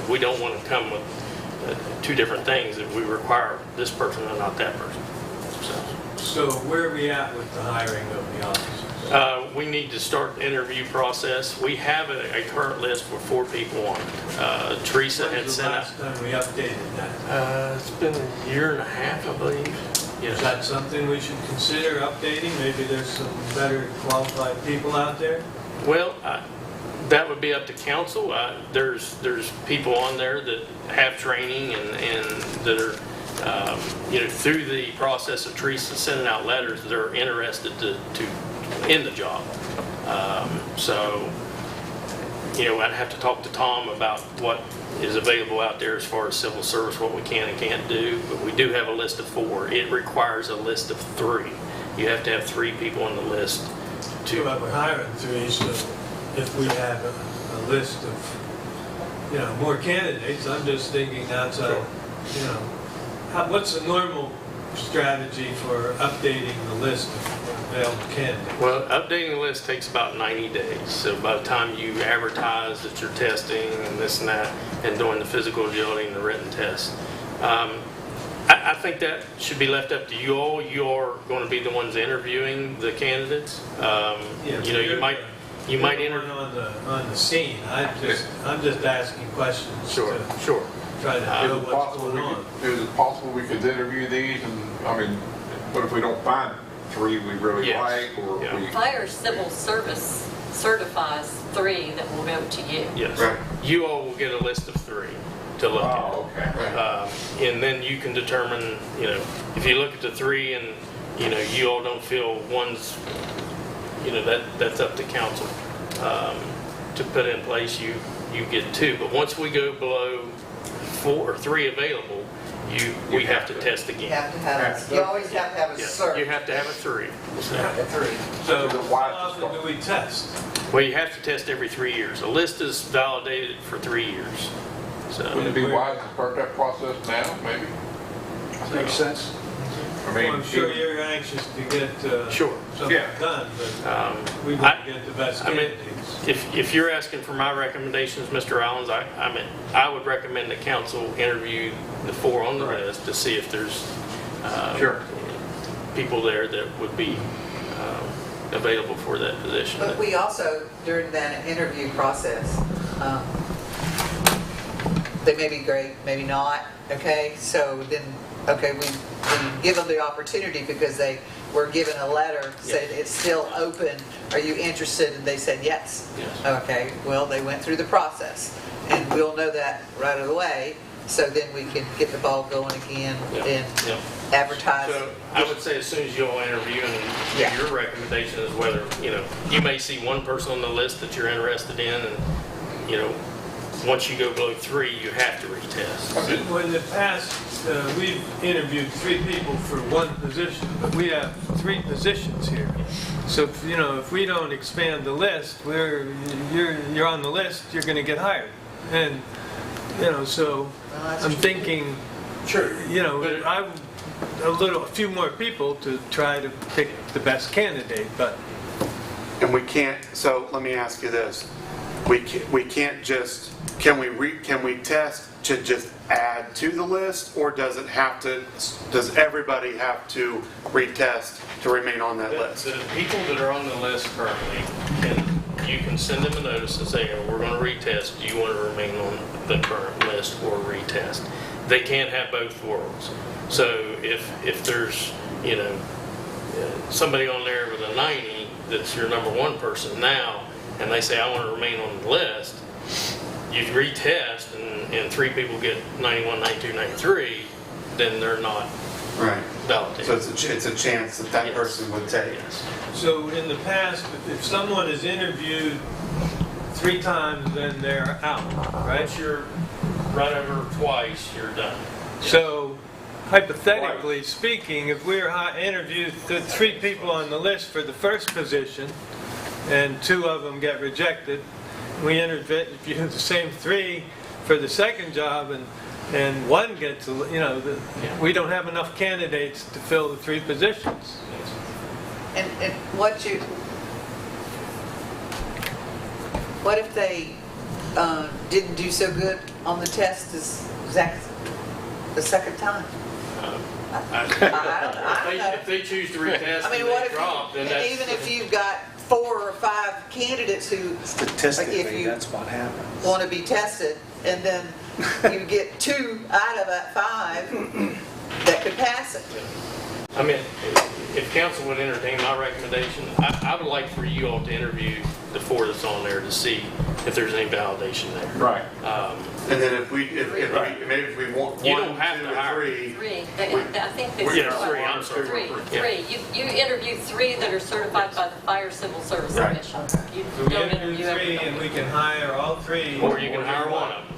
S11: we don't want to come with 2 different things. That we require this person and not that person.
S5: So where are we at with the hiring of the officers?
S11: We need to start the interview process. We have a current list with 4 people on it. Teresa had sent out.
S5: Last time we updated that?
S11: It's been a year and a half, I believe. Yes.
S5: Is that something we should consider updating? Maybe there's some better qualified people out there?
S11: Well, that would be up to council. There's people on there that have training and that are through the process of Teresa sending out letters, they're interested to in the job. I'd have to talk to Tom about what is available out there as far as civil service, what we can and can't do, but we do have a list of 4. It requires a list of 3. You have to have 3 people on the list to.
S5: Well, we're hiring 3, so if we have a list of, more candidates, I'm just thinking outside, what's the normal strategy for updating the list of available candidates?
S11: Well, updating the list takes about 90 days. So by the time you advertise that you're testing and this and that, and doing the physical agility and the written test, I think that should be left up to you all. You are going to be the ones interviewing the candidates. You might interview
S5: on the scene. I'm just asking questions.
S11: Sure.
S5: Try to know what's going on.
S8: Is it possible we could interview these, and what if we don't find 3 we really like, or we...
S10: Fire Civil Service certifies 3 that will go to you.
S11: Yes.
S1: Right.
S11: You all will get a list of 3 to look at.
S8: Oh, okay.
S11: And then you can determine, if you look at the 3 and, you all don't feel one's, that's up to council to put in place. You get 2. But once we go below 4 or 3 available, we have to test again.
S2: You always have to have a
S11: Yes,
S2: cert.
S11: you have to have a 3.
S2: A 3.
S5: So
S8: The
S5: how
S8: white
S5: often do we test?
S11: Well, you have to test every 3 years. A list is validated for 3 years.
S8: Wouldn't it be wise to start that process now, maybe?
S6: Makes sense.
S8: I mean,
S5: Well, I'm sure you're anxious to get
S11: Sure.
S5: something
S8: Yeah.
S5: done, but we
S11: I-
S5: want to get the best
S11: I mean,
S5: candidates.
S11: if you're asking for my recommendations, Mr. Allens, I would recommend the council interview the 4 on the
S8: Right.
S11: list to see if there's
S8: Sure.
S11: people there that would be available for that position.
S2: But we also, during that interview process, they may be great, maybe not, okay? So then, okay, we give them the opportunity because they were given a letter, said it's still open, are you interested? And they said yes.
S11: Yes.
S2: Okay, well, they went through the process, and we'll know that right away, so then we can get the ball going again
S11: Yeah.
S2: and
S11: Yeah.
S2: advertise.
S11: So I would say as soon as you all interview and
S2: Yeah.
S11: give your recommendation is whether, you may see one person on the list that you're interested in and, once you go below 3, you have to retest.
S5: Well, in the past, we've interviewed 3 people for 1 position, but we have 3 positions here. So, if we don't expand the list, you're on the list, you're going to get hired. And, so
S2: Well, that's
S5: I'm
S2: true.
S5: thinking,
S11: Sure.
S5: a few more people to try to pick the best candidate, but
S1: And we can't, so let me ask you this. We can't just, can we test to just add to the list, or does everybody have to retest to remain on that list?
S11: The people that are on the list currently, you can send them a notice and say, we're going to retest. Do you want to remain on the current list or retest? They can't have both worlds. So if there's, somebody on there with a 90 that's your number 1 person now, and they say, I want to remain on the list, you retest and 3 people get 91, 92, 93, then they're not
S1: Right.
S11: validated.
S1: So it's a chance that
S11: Yes.
S1: person would take.
S11: Yes.
S5: So in the past, if someone is interviewed 3 times, then they're out, right?
S11: Once you're run over twice, you're done.
S5: So hypothetically speaking, if we're interviewed the 3 people on the list for the first position, and 2 of them get rejected, we interview the same 3 for the second job, and 1 gets, we don't have enough candidates to fill the 3 positions.
S2: And what if they didn't do so good on the test as the second time? I don't know.
S11: If they choose to retest
S2: I mean,
S11: and
S2: what
S11: they
S2: if
S11: drop, then that's...
S2: even if you've got 4 or 5 candidates who, if
S12: Statistically,
S2: you
S12: that's what happens.
S2: want to be tested, and then you get 2 out of that 5 that could pass it.
S11: I mean, if council would entertain my recommendation, I would like for you all to interview the 4 that's on there to see if there's any validation there.
S8: Right.
S1: And then if we want
S11: You
S1: 1,
S11: don't have
S1: 2,
S11: to
S1: or
S11: hire.
S1: 3.
S10: 3. I think they
S11: Yeah,
S10: said
S11: 3, I'm sorry.
S10: 3.
S11: Yeah.
S10: 3. You interview 3 that are certified by the Fire Civil Service
S1: Right.
S10: Commission. You
S5: So we
S10: don't
S5: interview
S10: interview
S5: 3, and
S10: everybody.
S5: we can hire all 3.
S11: Or you can hire one of them.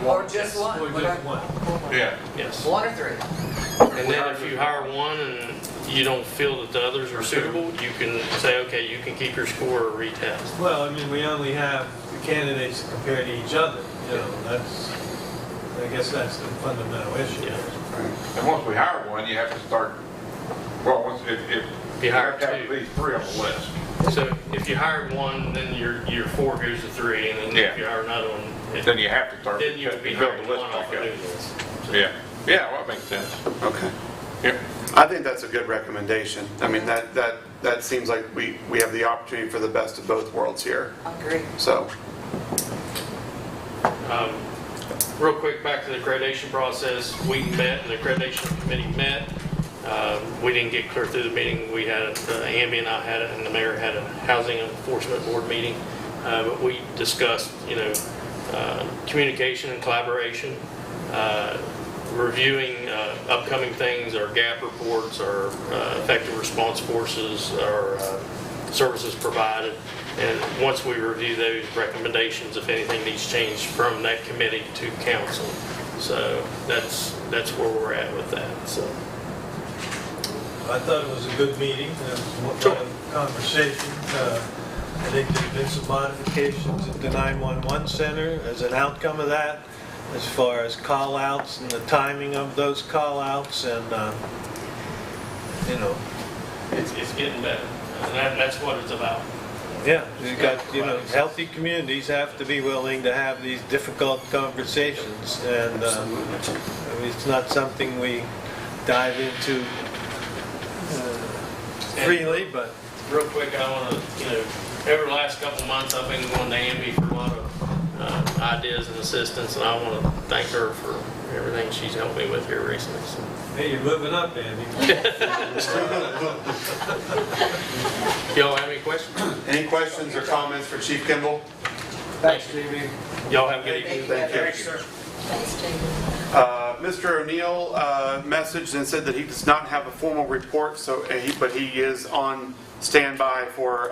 S8: Or just one.
S2: Or just one.
S5: Or just 1.
S8: Yeah.
S11: Yes.
S2: 1 or 3.
S11: And then if you hire one and you don't feel that the others are suitable, you can say, okay, you can keep your score or retest.
S5: Well, I mean, we only have the candidates to compare to each other, I guess that's the fundamental issue.
S11: Yeah.
S8: And once we hire one, you have to start, well, if
S11: You hire
S8: have to have
S11: 2.
S8: these 3 on the list,
S11: So if you hired one, then your 4 goes to 3, and then
S8: Yeah.
S11: if you hire another one,
S8: then you have to start,
S11: then you would be
S8: build
S11: hiring
S8: the list
S11: one off
S8: back
S11: a new
S8: up.
S11: list. So-
S8: Yeah, yeah, well, that makes sense.
S1: Okay.
S8: Yep.
S1: I think that's a good recommendation. I mean, that seems like we have the opportunity for the best of both worlds here.
S2: I agree.
S1: So,
S11: Real quick, back to the accreditation process. We met, and the accreditation committee met. We didn't get clear through the meeting. We had, Amby and I had it, and the mayor had a housing enforcement board meeting. But we discussed, communication and collaboration, reviewing upcoming things, our gap reports, our effective response forces, our services provided. And once we review those recommendations, if anything needs changed from that committee to council. So that's where we're at with that. So
S5: I thought it was a good meeting, there was a lot of conversation. I think there's been some modifications at the 911 center as an outcome of that, as far as call-outs and the timing of those call-outs, and you know.
S11: It's getting better, and that's what it's about.
S5: Yeah, you got, healthy communities have to be willing to have these difficult conversations, and it's not something we dive into freely, but.
S11: Real quick, I want to, over the last couple of months, I've been going to Amby for a lot of ideas and assistance, and I want to thank her for everything she's helped me with here recently. So.
S5: Hey, you're moving up, Andy.
S11: Y'all have any questions?
S1: Any questions or comments for Chief Kimball?
S11: Thanks, Jamie. Y'all have a good evening.
S1: Thank you.
S10: Thanks, Jamie.
S1: Mr. O'Neill messaged and said that he does not have a formal report, but he is on standby for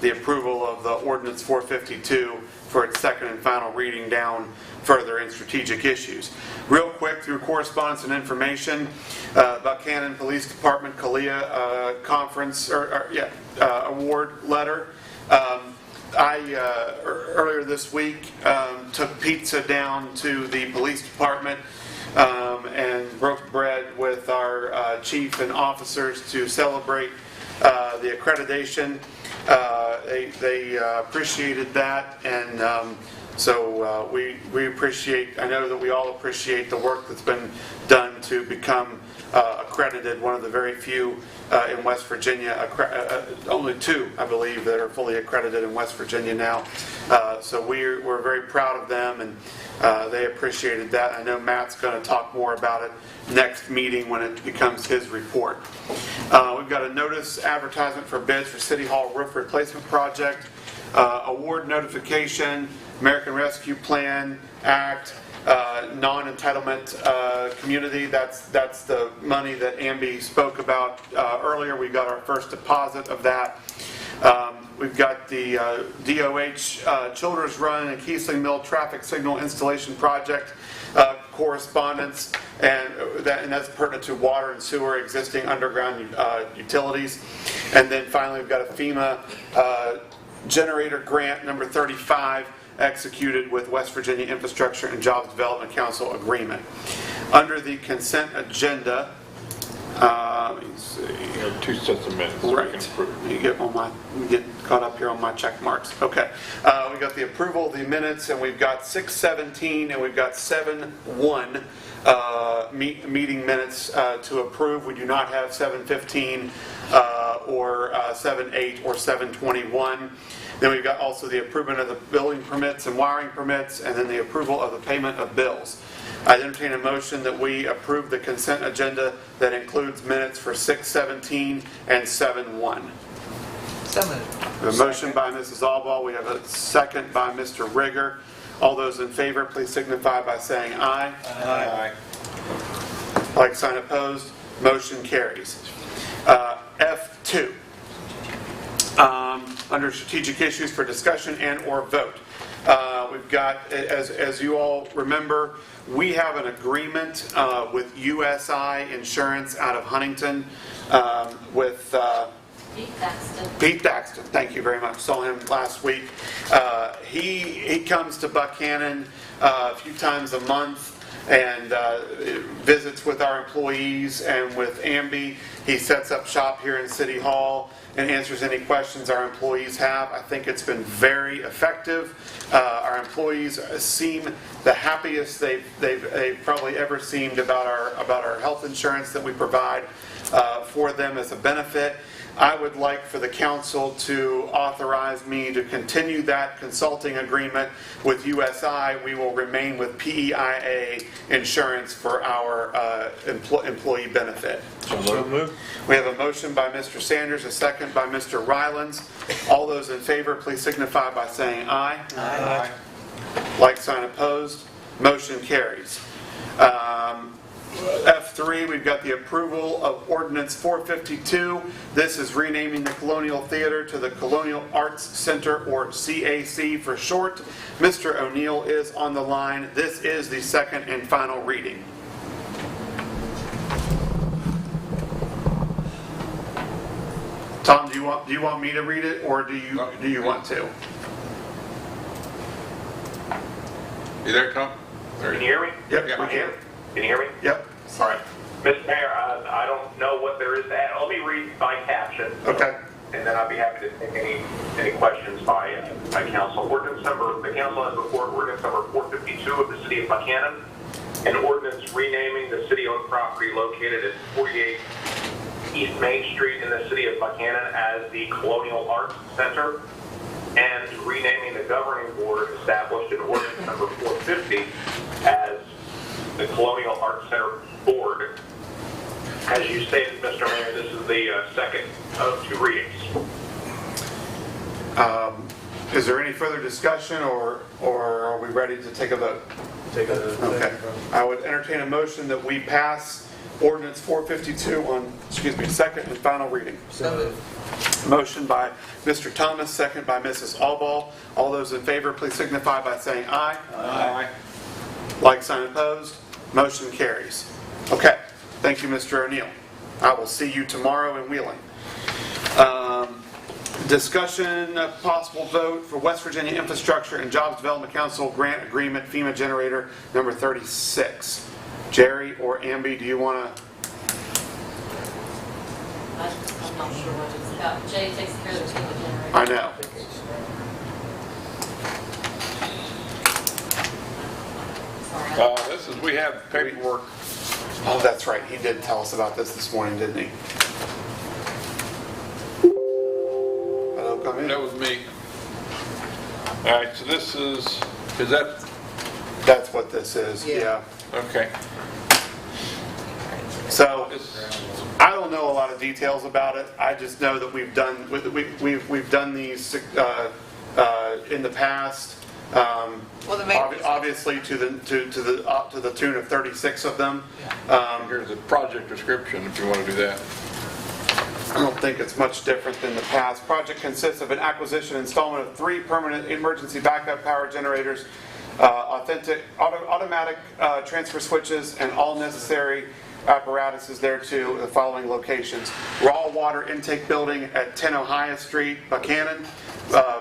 S1: the approval of the ordinance 452 for its second and final reading down further in strategic issues. Real quick, through correspondence and information, Buckhannon Police Department CALEA conference award letter. Earlier this week took pizza down to the police department and broke bread with our chief and officers to celebrate the accreditation. They appreciated that, and so we appreciate, I know that we all appreciate the work that's been done to become accredited, one of the very few in West Virginia, only two, I believe, that are fully accredited in West Virginia now. So we're very proud of them, and they appreciated that. I know Matt's going to talk more about it next meeting when it becomes his report. We've got a notice advertisement for bids for City Hall roof replacement project, award notification, American Rescue Plan Act, non-entitlement community. That's the money that Amby spoke about earlier. We got our first deposit of that. We've got the DOH Children's Run and Keesling Mill traffic signal installation project correspondence, and that's pertinent to water and sewer existing underground utilities. And then finally, we've got a FEMA generator grant number 35 executed with West Virginia Infrastructure and Jobs Development Council agreement. Under the consent agenda, let me see.
S8: You have 2 sets of minutes.
S1: Right.
S8: We can approve.
S1: Let me get caught up here on my check marks. Okay. We got the approval of the minutes, and we've got 6:17 and we've got 7:1 meeting minutes to approve. We do not have 7:15 or 7:8 or 7:21. Then we've got also the approval of the building permits and wiring permits, and then the approval of the payment of bills. I entertain a motion that we approve the consent agenda that includes minutes for 6:17 and 7:1.
S2: So moved.
S1: We have a motion by Mrs. Albaugh. We have a second by Mr. Rigger. All those in favor, please signify by saying aye.
S5: Aye.
S1: Like sign opposed. Motion carries. F2. Under strategic issues for discussion and or vote. We've got, as you all remember, we have an agreement with USI Insurance out of Huntington with Pete Daxton. Thank you very much. Saw him last week. He comes to Buckhannon a few times a month and visits with our employees and with Amby. He sets up shop here in City Hall and answers any questions our employees have. I think it's been very effective. Our employees seem the happiest they've probably ever seemed about our health insurance that we provide for them as a benefit. I would like for the council to authorize me to continue that consulting agreement with USI. We will remain with PEIA insurance for our employee benefit.
S5: So moved.
S1: We have a motion by Mr. Sanders, a second by Mr. Rylands. All those in favor, please signify by saying aye.
S5: Aye.
S1: Like sign opposed. Motion carries. F3, we've got the approval of Ordinance 452. This is renaming the Colonial Theater to the Colonial Arts Center, or CAC for short. Mr. O'Neill is on the line. This is the second and final reading. Tom, do you want me to read it, or do you want to?
S8: You there, Tom?
S7: Can you hear me?
S1: Yep,
S8: Yeah.
S1: we can.
S7: Can you hear me?
S1: Yep.
S7: All right.
S13: Mr. Mayor, I don't know what there is to add. Let me read my caption.
S1: Okay.
S13: And then I'd be happy to take any questions by council. The council has before ordinance number 452 of the city of Buckhannon, an ordinance renaming the city-owned property located at 48 East Main Street in the city of Buckhannon as the Colonial Arts Center, and renaming the governing board established in ordinance number 450 as the Colonial Arts Center Board. As you stated, Mr. Mayor, this is the second of 2 readings.
S1: Is there any further discussion, or are we ready to take a vote?
S6: Take a vote.
S1: Okay. I would entertain a motion that we pass ordinance 452 on, second and final reading.
S2: So moved.
S1: Motion by Mr. Thomas, second by Mrs. Allball. All those in favor, please signify by saying aye.
S8: Aye.
S1: Like sign opposed. Motion carries. Okay. Thank you, Mr. O'Neill. I will see you tomorrow in Wheeling. Discussion of possible vote for West Virginia Infrastructure and Jobs Development Council grant agreement FEMA generator number 36. Jerry or Amby, do you want to?
S10: I'm not sure what it's about. Jay takes care of the FEMA generator.
S1: I know.
S8: This is, we have paperwork.
S1: Oh, that's right. He did tell us about this morning, didn't he? Hello, come in.
S8: That was me. All right, so this is that?
S1: That's what this is.
S2: Yeah.
S8: Okay.
S1: So I don't know a lot of details about it. I just know that we've done these in the past.
S2: Well, the main-
S1: Obviously, to the tune of 36 of them.
S8: Here's a project description if you want to do that.
S1: I don't think it's much different than the past. Project consists of an acquisition and installment of 3 permanent emergency backup power generators, automatic transfer switches, and all necessary apparatuses thereto, the following locations: raw water intake building at 10 Ohio Street, Buckhannon,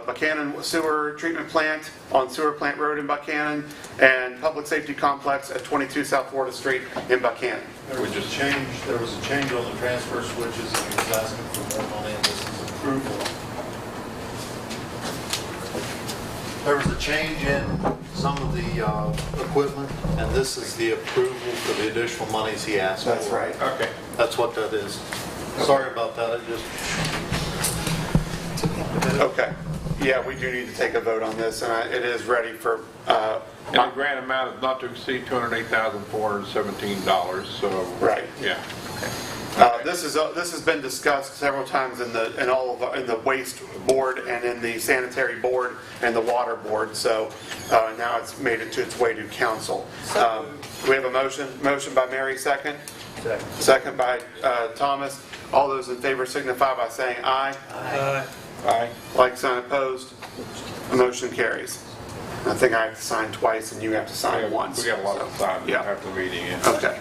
S1: Buckhannon Sewer Treatment Plant on Sewer Plant Road in Buckhannon, and Public Safety Complex at 22 South Florida Street in Buckhannon.
S9: There was a change on the transfer switches, and he was asking for more money, and this is approval. There was a change in some of the equipment, and this is the approval for the additional monies he asked for.
S1: That's right.
S8: Okay.
S9: That's what that is. Sorry about that,
S1: Okay. Yeah, we do need to take a vote on this, and it is ready for.
S8: And the grant amount is not to exceed $208,417. So
S1: Right.
S8: Yeah.
S1: This has been discussed several times in the waste board and in the sanitary board and the water board. So now it's made it to its way to council. We have a motion by Mary, second. Second by Thomas. All those in favor signify by saying aye.
S8: Aye.
S1: Like sign opposed. The motion carries. I think I have to sign twice and you have to sign once.
S8: We got a lot of time
S1: Yeah.
S8: after the meeting. Yeah.
S1: Okay.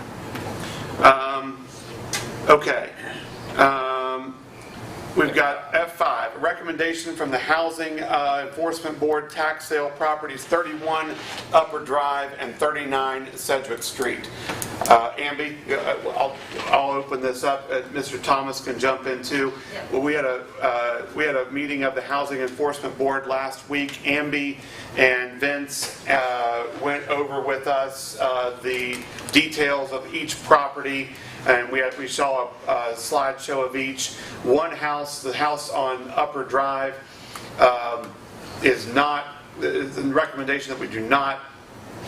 S1: Okay. We've got F5, a recommendation from the Housing Enforcement Board, tax sale properties 31 Upper Drive and 39 Sedgwick Street. Amby, I'll open this up. Mr. Thomas can jump in too.
S10: Yep.
S1: Well, we had a meeting of the Housing Enforcement Board last week. Amby and Vince went over with us the details of each property. And we saw a slideshow of each. One house, the house on Upper Drive, is the recommendation that we do not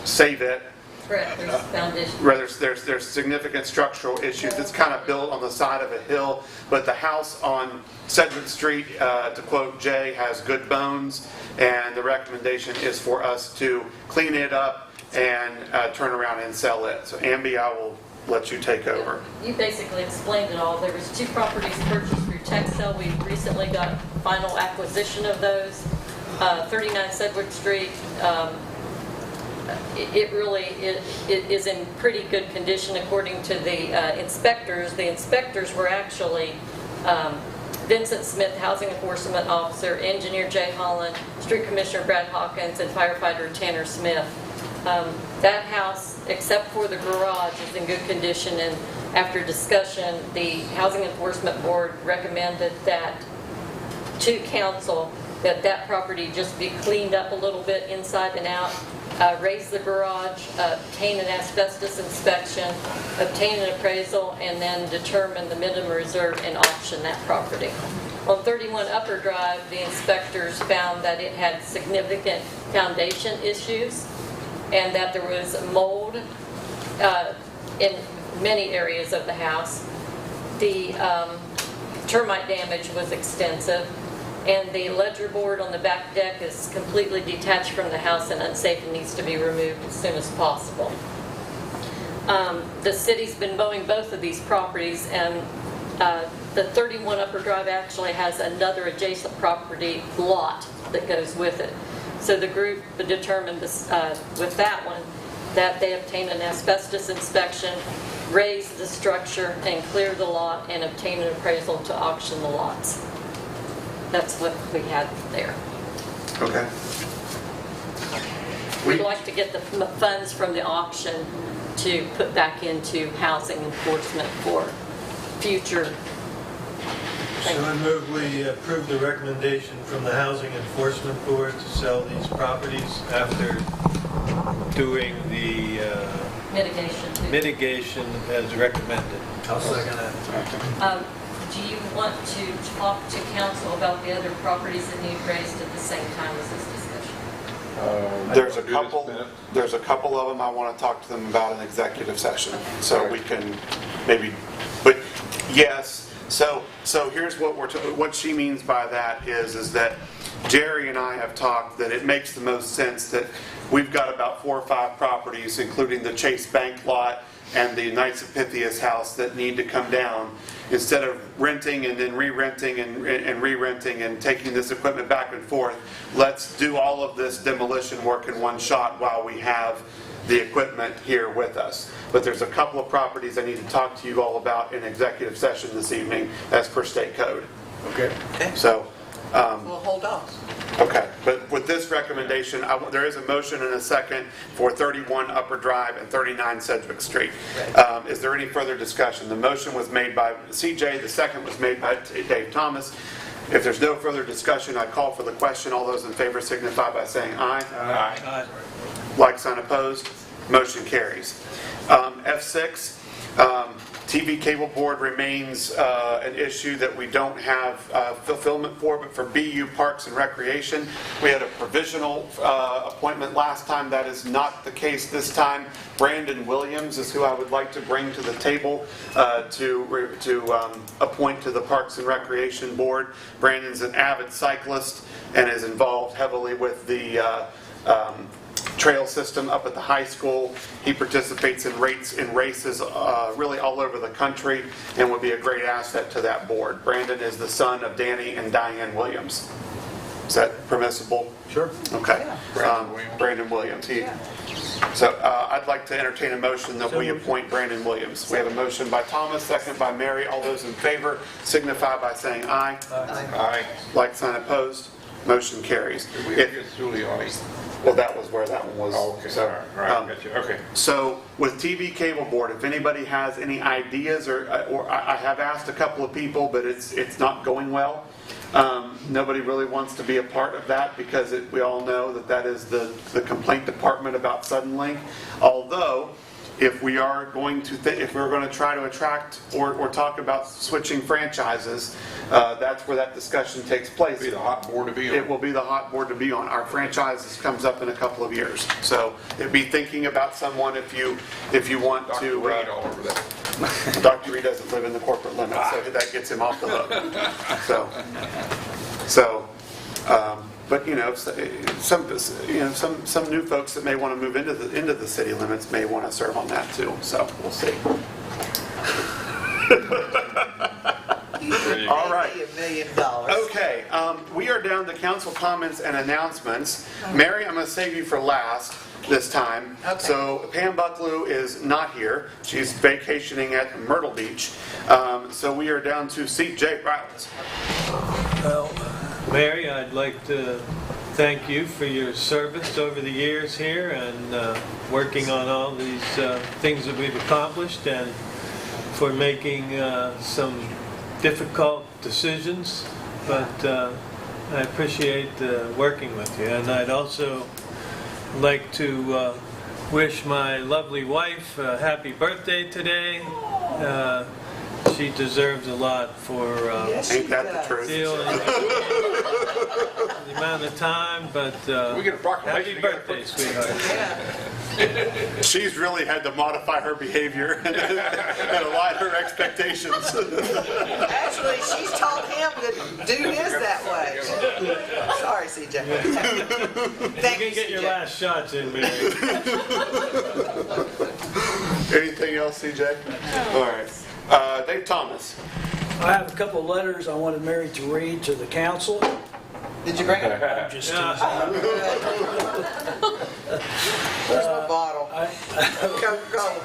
S1: save it.
S10: Correct, there's foundation.
S1: Rather, there's significant structural issues. It's kind of built on the side of a hill, but the house on Sedgwick Street, to quote Jay, has good bones, and the recommendation is for us to clean it up and turn around and sell it. So Amby, I will let you take over.
S10: You basically explained it all. There was 2 properties purchased through tax sale. We recently got final acquisition of those. 39 Sedgwick Street, it really is in pretty good condition according to the inspectors. The inspectors were actually Vincent Smith, Housing Enforcement Officer, Engineer Jay Holland, Street Commissioner Brad Hawkins, and Firefighter Tanner Smith. That house, except for the garage, is in good condition, and after discussion, the Housing Enforcement Board recommended that to council that property just be cleaned up a little bit inside and out, raise the garage, obtain an asbestos inspection, obtain an appraisal, and then determine the minimum reserve and auction that property. On 31 Upper Drive, the inspectors found that it had significant foundation issues and that there was mold in many areas of the house. The termite damage was extensive, and the ledger board on the back deck is completely detached from the house and unsafe and needs to be removed as soon as possible. The city's been mowing both of these properties, and the 31 Upper Drive actually has another adjacent property lot that goes with it. So the group determined this, with that one, that they obtain an asbestos inspection, raise the structure, and clear the lot, and obtain an appraisal to auction the lots. That's what we had there.
S1: Okay.
S10: We'd like to get the funds from the auction to put back into housing enforcement for future.
S5: So I move we approve the recommendation from the Housing Enforcement Board to sell these properties after doing the mitigation as recommended.
S6: I'll second that.
S10: Do you want to talk to council about the other properties that need raised at the same time as this discussion?
S1: There's a couple of them I want to talk to them about in executive session, so we can maybe, but yes, so here's what what she means by that is that Jerry and I have talked that it makes the most sense that we've got about 4 or 5 properties, including the Chase Bank lot and the Knights of Pythias house, that need to come down. Instead of renting and then re-renting and re-renting and taking this equipment back and forth, let's do all of this demolition work in one shot while we have the equipment here with us. But there's a couple of properties I need to talk to you all about in executive session this evening as per state code.
S6: Okay.
S1: So,
S2: Well, hold on.
S1: okay, but with this recommendation, there is a motion and a second for 31 Upper Drive and 39 Sedgwick Street. Is there any further discussion? The motion was made by CJ, the second was made by Dave Thomas. If there's no further discussion, I call for the question. All those in favor signify by saying aye.
S8: Aye.
S1: Like sign opposed, motion carries. F6, TV cable board remains an issue that we don't have fulfillment for, but for BU Parks and Recreation, we had a provisional appointment last time. That is not the case this time. Brandon Williams is who I would like to bring to the table to appoint to the Parks and Recreation Board. Brandon's an avid cyclist and is involved heavily with the trail system up at the high school. He participates in races really all over the country and would be a great asset to that board. Brandon is the son of Danny and Diane Williams. Is that permissible?
S6: Sure.
S1: Okay.
S8: Yeah.
S1: Brandon Williams. So I'd like to entertain a motion that we appoint Brandon Williams. We have a motion by Thomas, second by Mary. All those in favor signify by saying aye.
S8: Aye.
S1: Like sign opposed. Motion carries.
S8: Did we get Giuliani?
S1: Well, that was where that one was.
S8: Oh, okay.
S1: So,
S8: All right. Gotcha. Okay.
S1: So with TV cable board, if anybody has any ideas, or I have asked a couple of people, but it's not going well. Nobody really wants to be a part of that because we all know that is the complaint department about Suddenlink. Although, if we are going to if we're going to try to attract or talk about switching franchises, that's where that discussion takes place.
S8: It'll be the hot board to be on.
S1: It will be the hot board to be on. Our franchise comes up in a couple of years, so it'd be thinking about someone if you want
S8: Dr.
S1: to.
S8: Reed all over that.
S1: Dr. Reed doesn't live in the corporate limit, so that gets him off the hook. But some new folks that may want to move into the city limits may want to serve on that too. So we'll see. All right.
S2: $1 million.
S1: Okay, we are down to council comments and announcements. Mary, I'm going to save you for last this time.
S2: Okay.
S1: So Pam Bucklew is not here. She's vacationing at Myrtle Beach. So we are down to CJ Riley.
S5: Well, Mary, I'd like to thank you for your service over the years here and working on all these things that we've accomplished, and for making some difficult decisions, but I appreciate working with you. And I'd also like to wish my lovely wife a happy birthday today. She deserves a lot for
S2: Yes,
S1: Ain't
S2: she
S1: that the
S2: does.
S1: truth?
S5: dealing the amount of time, but
S8: We get a proclamation
S5: happy birthday, sweetheart.
S2: Yeah.
S1: She's really had to modify her behavior and align her expectations.
S2: Actually, she's told him to do his that way. Sorry, CJ. Thank
S5: You
S2: you,
S5: can get your
S2: CJ.
S5: last shots in, Mary.
S1: Anything else, CJ? All right. Dave Thomas.
S6: I have a couple of letters I wanted Mary to read to the council.
S2: Did you bring it?
S6: I'm just
S5: Yeah.
S2: Where's my bottle? Coca-Cola.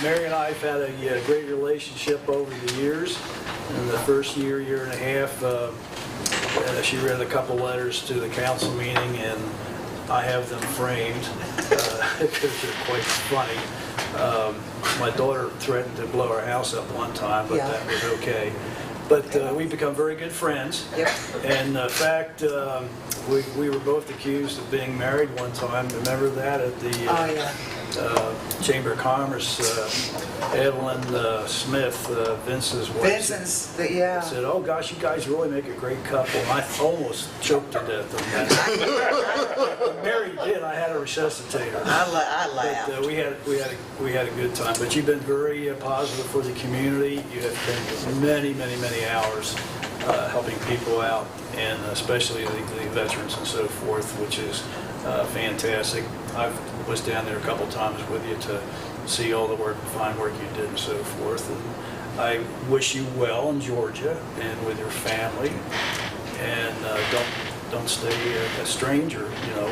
S6: Mary and I have had a great relationship over the years. In the first year and a half, she read a couple letters to the council meeting, and I have them framed because they're quite funny. My daughter threatened to blow our house up one time, but
S2: Yeah.
S6: that was okay. But we've become very good friends.
S2: Yep.
S6: And in fact, we were both accused of being married one time. Remember that at the
S2: Oh, yeah.
S6: Chamber of Commerce? Evelyn Smith, Vince's wife,
S2: Vincent's, yeah.
S6: said, "Oh gosh, you guys really make a great couple." And I almost choked to death on that. Mary did. I had to resuscitate her.
S2: I laughed.
S6: But we had a good time. But you've been very positive for the community. You have spent many hours helping people out, and especially the veterans and so forth, which is fantastic. I was down there a couple times with you to see all the fine work you did and so forth. And I wish you well in Georgia and with your family, and don't stay a stranger. You know,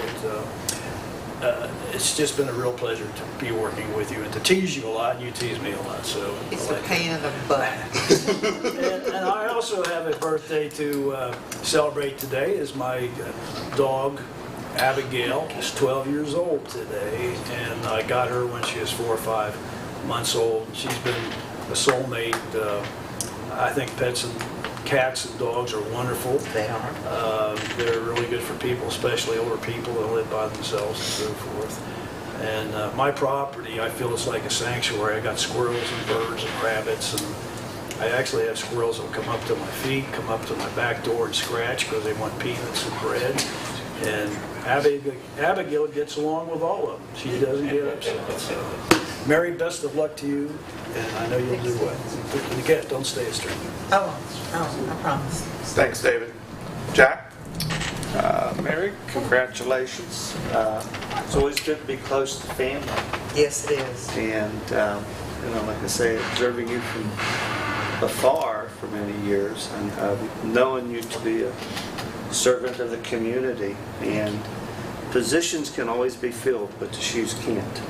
S6: it's just been a real pleasure to be working with you and to tease you a lot, and you tease me a lot. So
S2: It's a pain in the butt.
S6: and I also have a birthday to celebrate today. Is my dog Abigail is 12 years old today, and I got her when she was 4 or 5 months old. She's been a soulmate. I think pets and cats and dogs are wonderful.
S2: They are.
S6: They're really good for people, especially older people that live by themselves and so forth. And my property, I feel it's like a sanctuary. I got squirrels and birds and rabbits, and I actually have squirrels that will come up to my feet, come up to my back door and scratch because they want peanuts and bread. And Abigail gets along with all of them. She doesn't get upset. So, Mary, best of luck to you, and I know you'll do well. And again, don't stay a stranger.
S2: Oh, I promise.
S1: Thanks, David. Jack?
S14: Mary, congratulations. It's always good to be close to family.
S2: Yes, it is.
S14: And, like I say, observing you from afar for many years and knowing you to be a servant of the community. And positions can always be filled, but the shoes can't.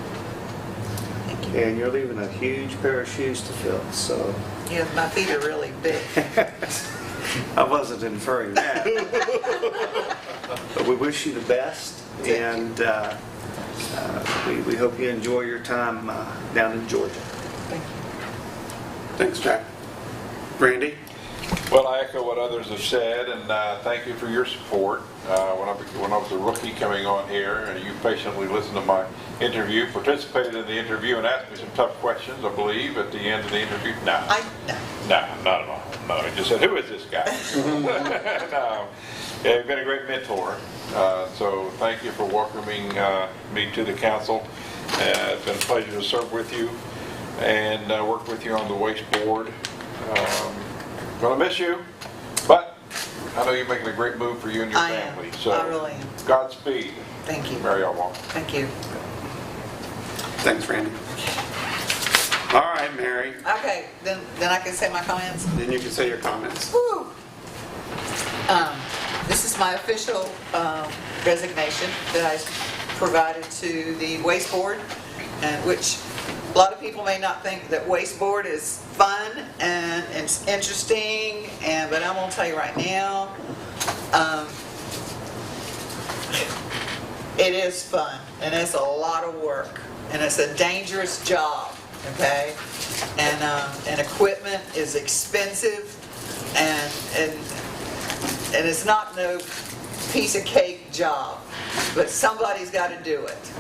S2: Thank you.
S14: And you're leaving a huge pair of shoes to fill, so
S2: Yeah, my feet are really big.
S14: I wasn't inferring that. But we wish you the best, and we hope you enjoy your time down in Georgia.
S2: Thank you.
S1: Thanks, Jack. Randy?
S8: Well, I echo what others have said, and thank you for your support. When I was a rookie coming on here, and you patiently listened to my interview, participated in the interview, and asked me some tough questions, I believe, at the end of the interview. No, not at all. No, he just said, "Who is this guy?" No. Yeah, you've been a great mentor. So thank you for welcoming me to the council. It's been a pleasure to serve with you and work with you on the waste board. Gonna miss you, but I know you're making a great move for you and your
S2: I am.
S8: family. So
S2: I really am.
S8: Godspeed.
S2: Thank you.
S8: Mary Alwong.
S2: Thank you.
S1: Thanks, Randy. All right, Mary.
S2: Okay, then I can say my comments.
S1: Then you can say your comments.
S2: Woo! This is my official resignation that I provided to the waste board, and which a lot of people may not think that waste board is fun and it's interesting, but I'm going to tell you right now, It is fun, and it's a lot of work, and it's a dangerous job, okay? And equipment is expensive, and it's not no piece of cake job, but somebody's got to do it.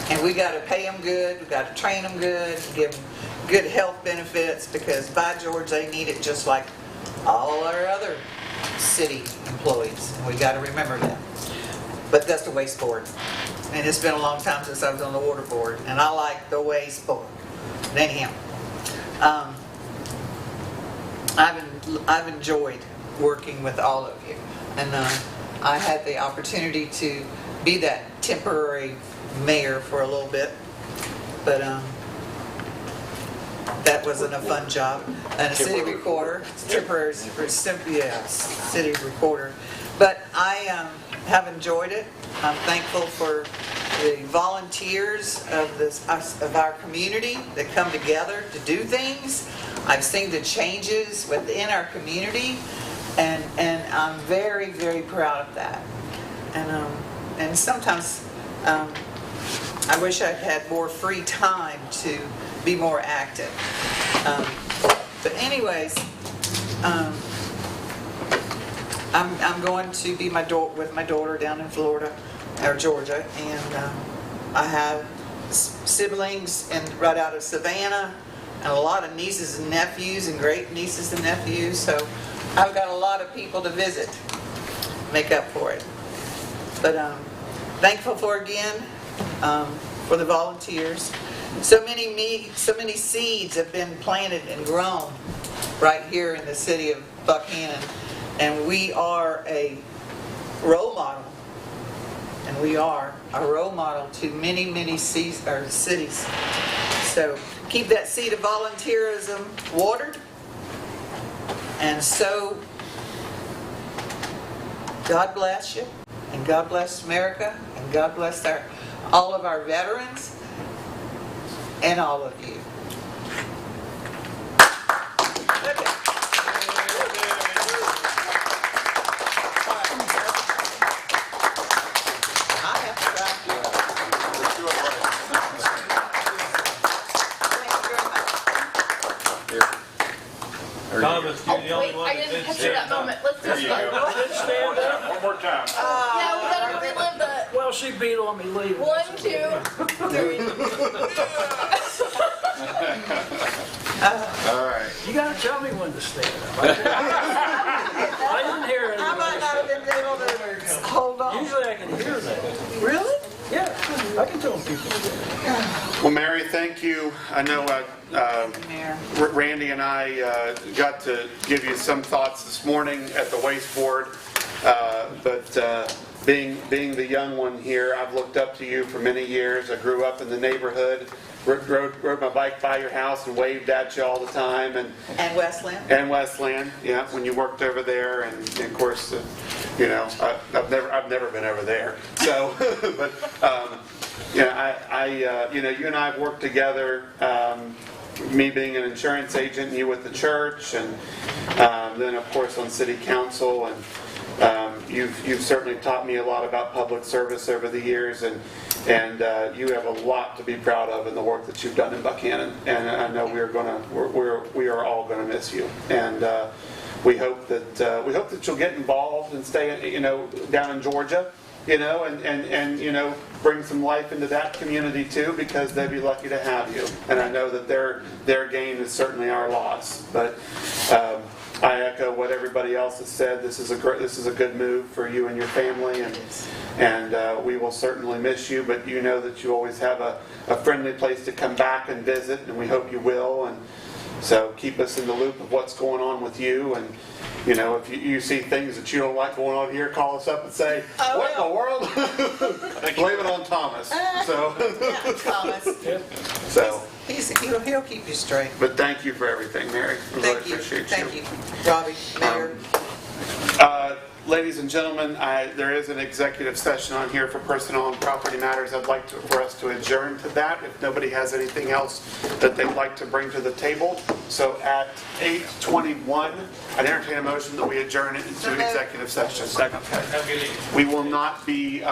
S2: And we got to pay them good, we got to train them good, give them good health benefits, because by George, they need it just like all our other city employees. And we got to remember that. But that's the waste board. And it's been a long time since I was on the water board, and I like the board. But anyhow, I've enjoyed working with all of you, and I had the opportunity to be that temporary mayor for a little bit, but that wasn't a fun job. And a city recorder, temporary, city recorder. But I have enjoyed it. I'm thankful for the volunteers of our community that come together to do things. I've seen the changes within our community, and I'm very, very proud of that. And sometimes I wish I'd had more free time to be more active. But anyways, I'm going to be with my daughter down in Florida, or Georgia, and I have siblings right out of Savannah, and a lot of nieces and nephews, and great nieces and nephews, so I've got a lot of people to visit, make up for it. But thankful for the volunteers. So many seeds have been planted and grown right here in the city of Buckhannon, and we are a role model. And we are a role model to many, many cities. So keep that seed of volunteerism watered. And so God bless you, and God bless America, and God bless all of our veterans, and all of you. Okay. I have to try. Thank you very much.
S5: Thomas, you're the only
S4: Wait,
S5: one
S4: I
S5: that
S4: didn't
S5: did
S4: picture
S5: stand
S4: that
S5: up.
S4: moment. Let's
S8: There
S4: just
S8: you
S4: go.
S8: go.
S6: Stand up.
S8: One more time.
S4: Yeah, we gotta relive that.
S6: Well, she beat on me leaving.
S4: 1, 2, 3.
S8: All right.
S6: You gotta tell me when to stand up. I didn't hear it.
S2: I might not have been able to hold on.
S6: Usually I can hear that.
S2: Really?
S6: Yeah, I can tell people.
S1: Well, Mary, thank you. I know
S2: Mayor.
S1: Randy and I got to give you some thoughts this morning at the waste board, but being the young one here, I've looked up to you for many years. I grew up in the neighborhood, rode my bike by your house and waved at you all the time,
S2: And Westland?
S1: and Westland, yeah, when you worked over there, and of course, I've never been over there. So, but you and I have worked together. Me being an insurance agent, and you with the church, and then of course on city council, and you've certainly taught me a lot about public service over the years, and you have a lot to be proud of in the work that you've done in Buckhannon, and I know we are all gonna miss you, and we hope that you'll get involved and stay down in Georgia, and bring some life into that community too, because they'd be lucky to have you. And I know that their gain is certainly our loss. But I echo what everybody else has said. This is a good move for you and your family, and we will certainly miss you. But you know that you always have a friendly place to come back and visit, and we hope you will. And so keep us in the loop of what's going on with you, and if you see things that you don't like going on here, call us up and say, what in the world? Blame it on Thomas. So,
S2: Yeah, Thomas.
S1: so,
S2: He'll keep you straight.
S1: but thank you for everything, Mary. I really
S2: Thank you.
S1: appreciate
S2: Thank you. Robbie, Mayor.
S1: Ladies and gentlemen, there is an executive session on here for personnel and property matters. I'd like for us to adjourn to that if nobody has anything else that they'd like to bring to the table. So at 8:21, I'd entertain a motion that we adjourn it into executive session. Second. We will not be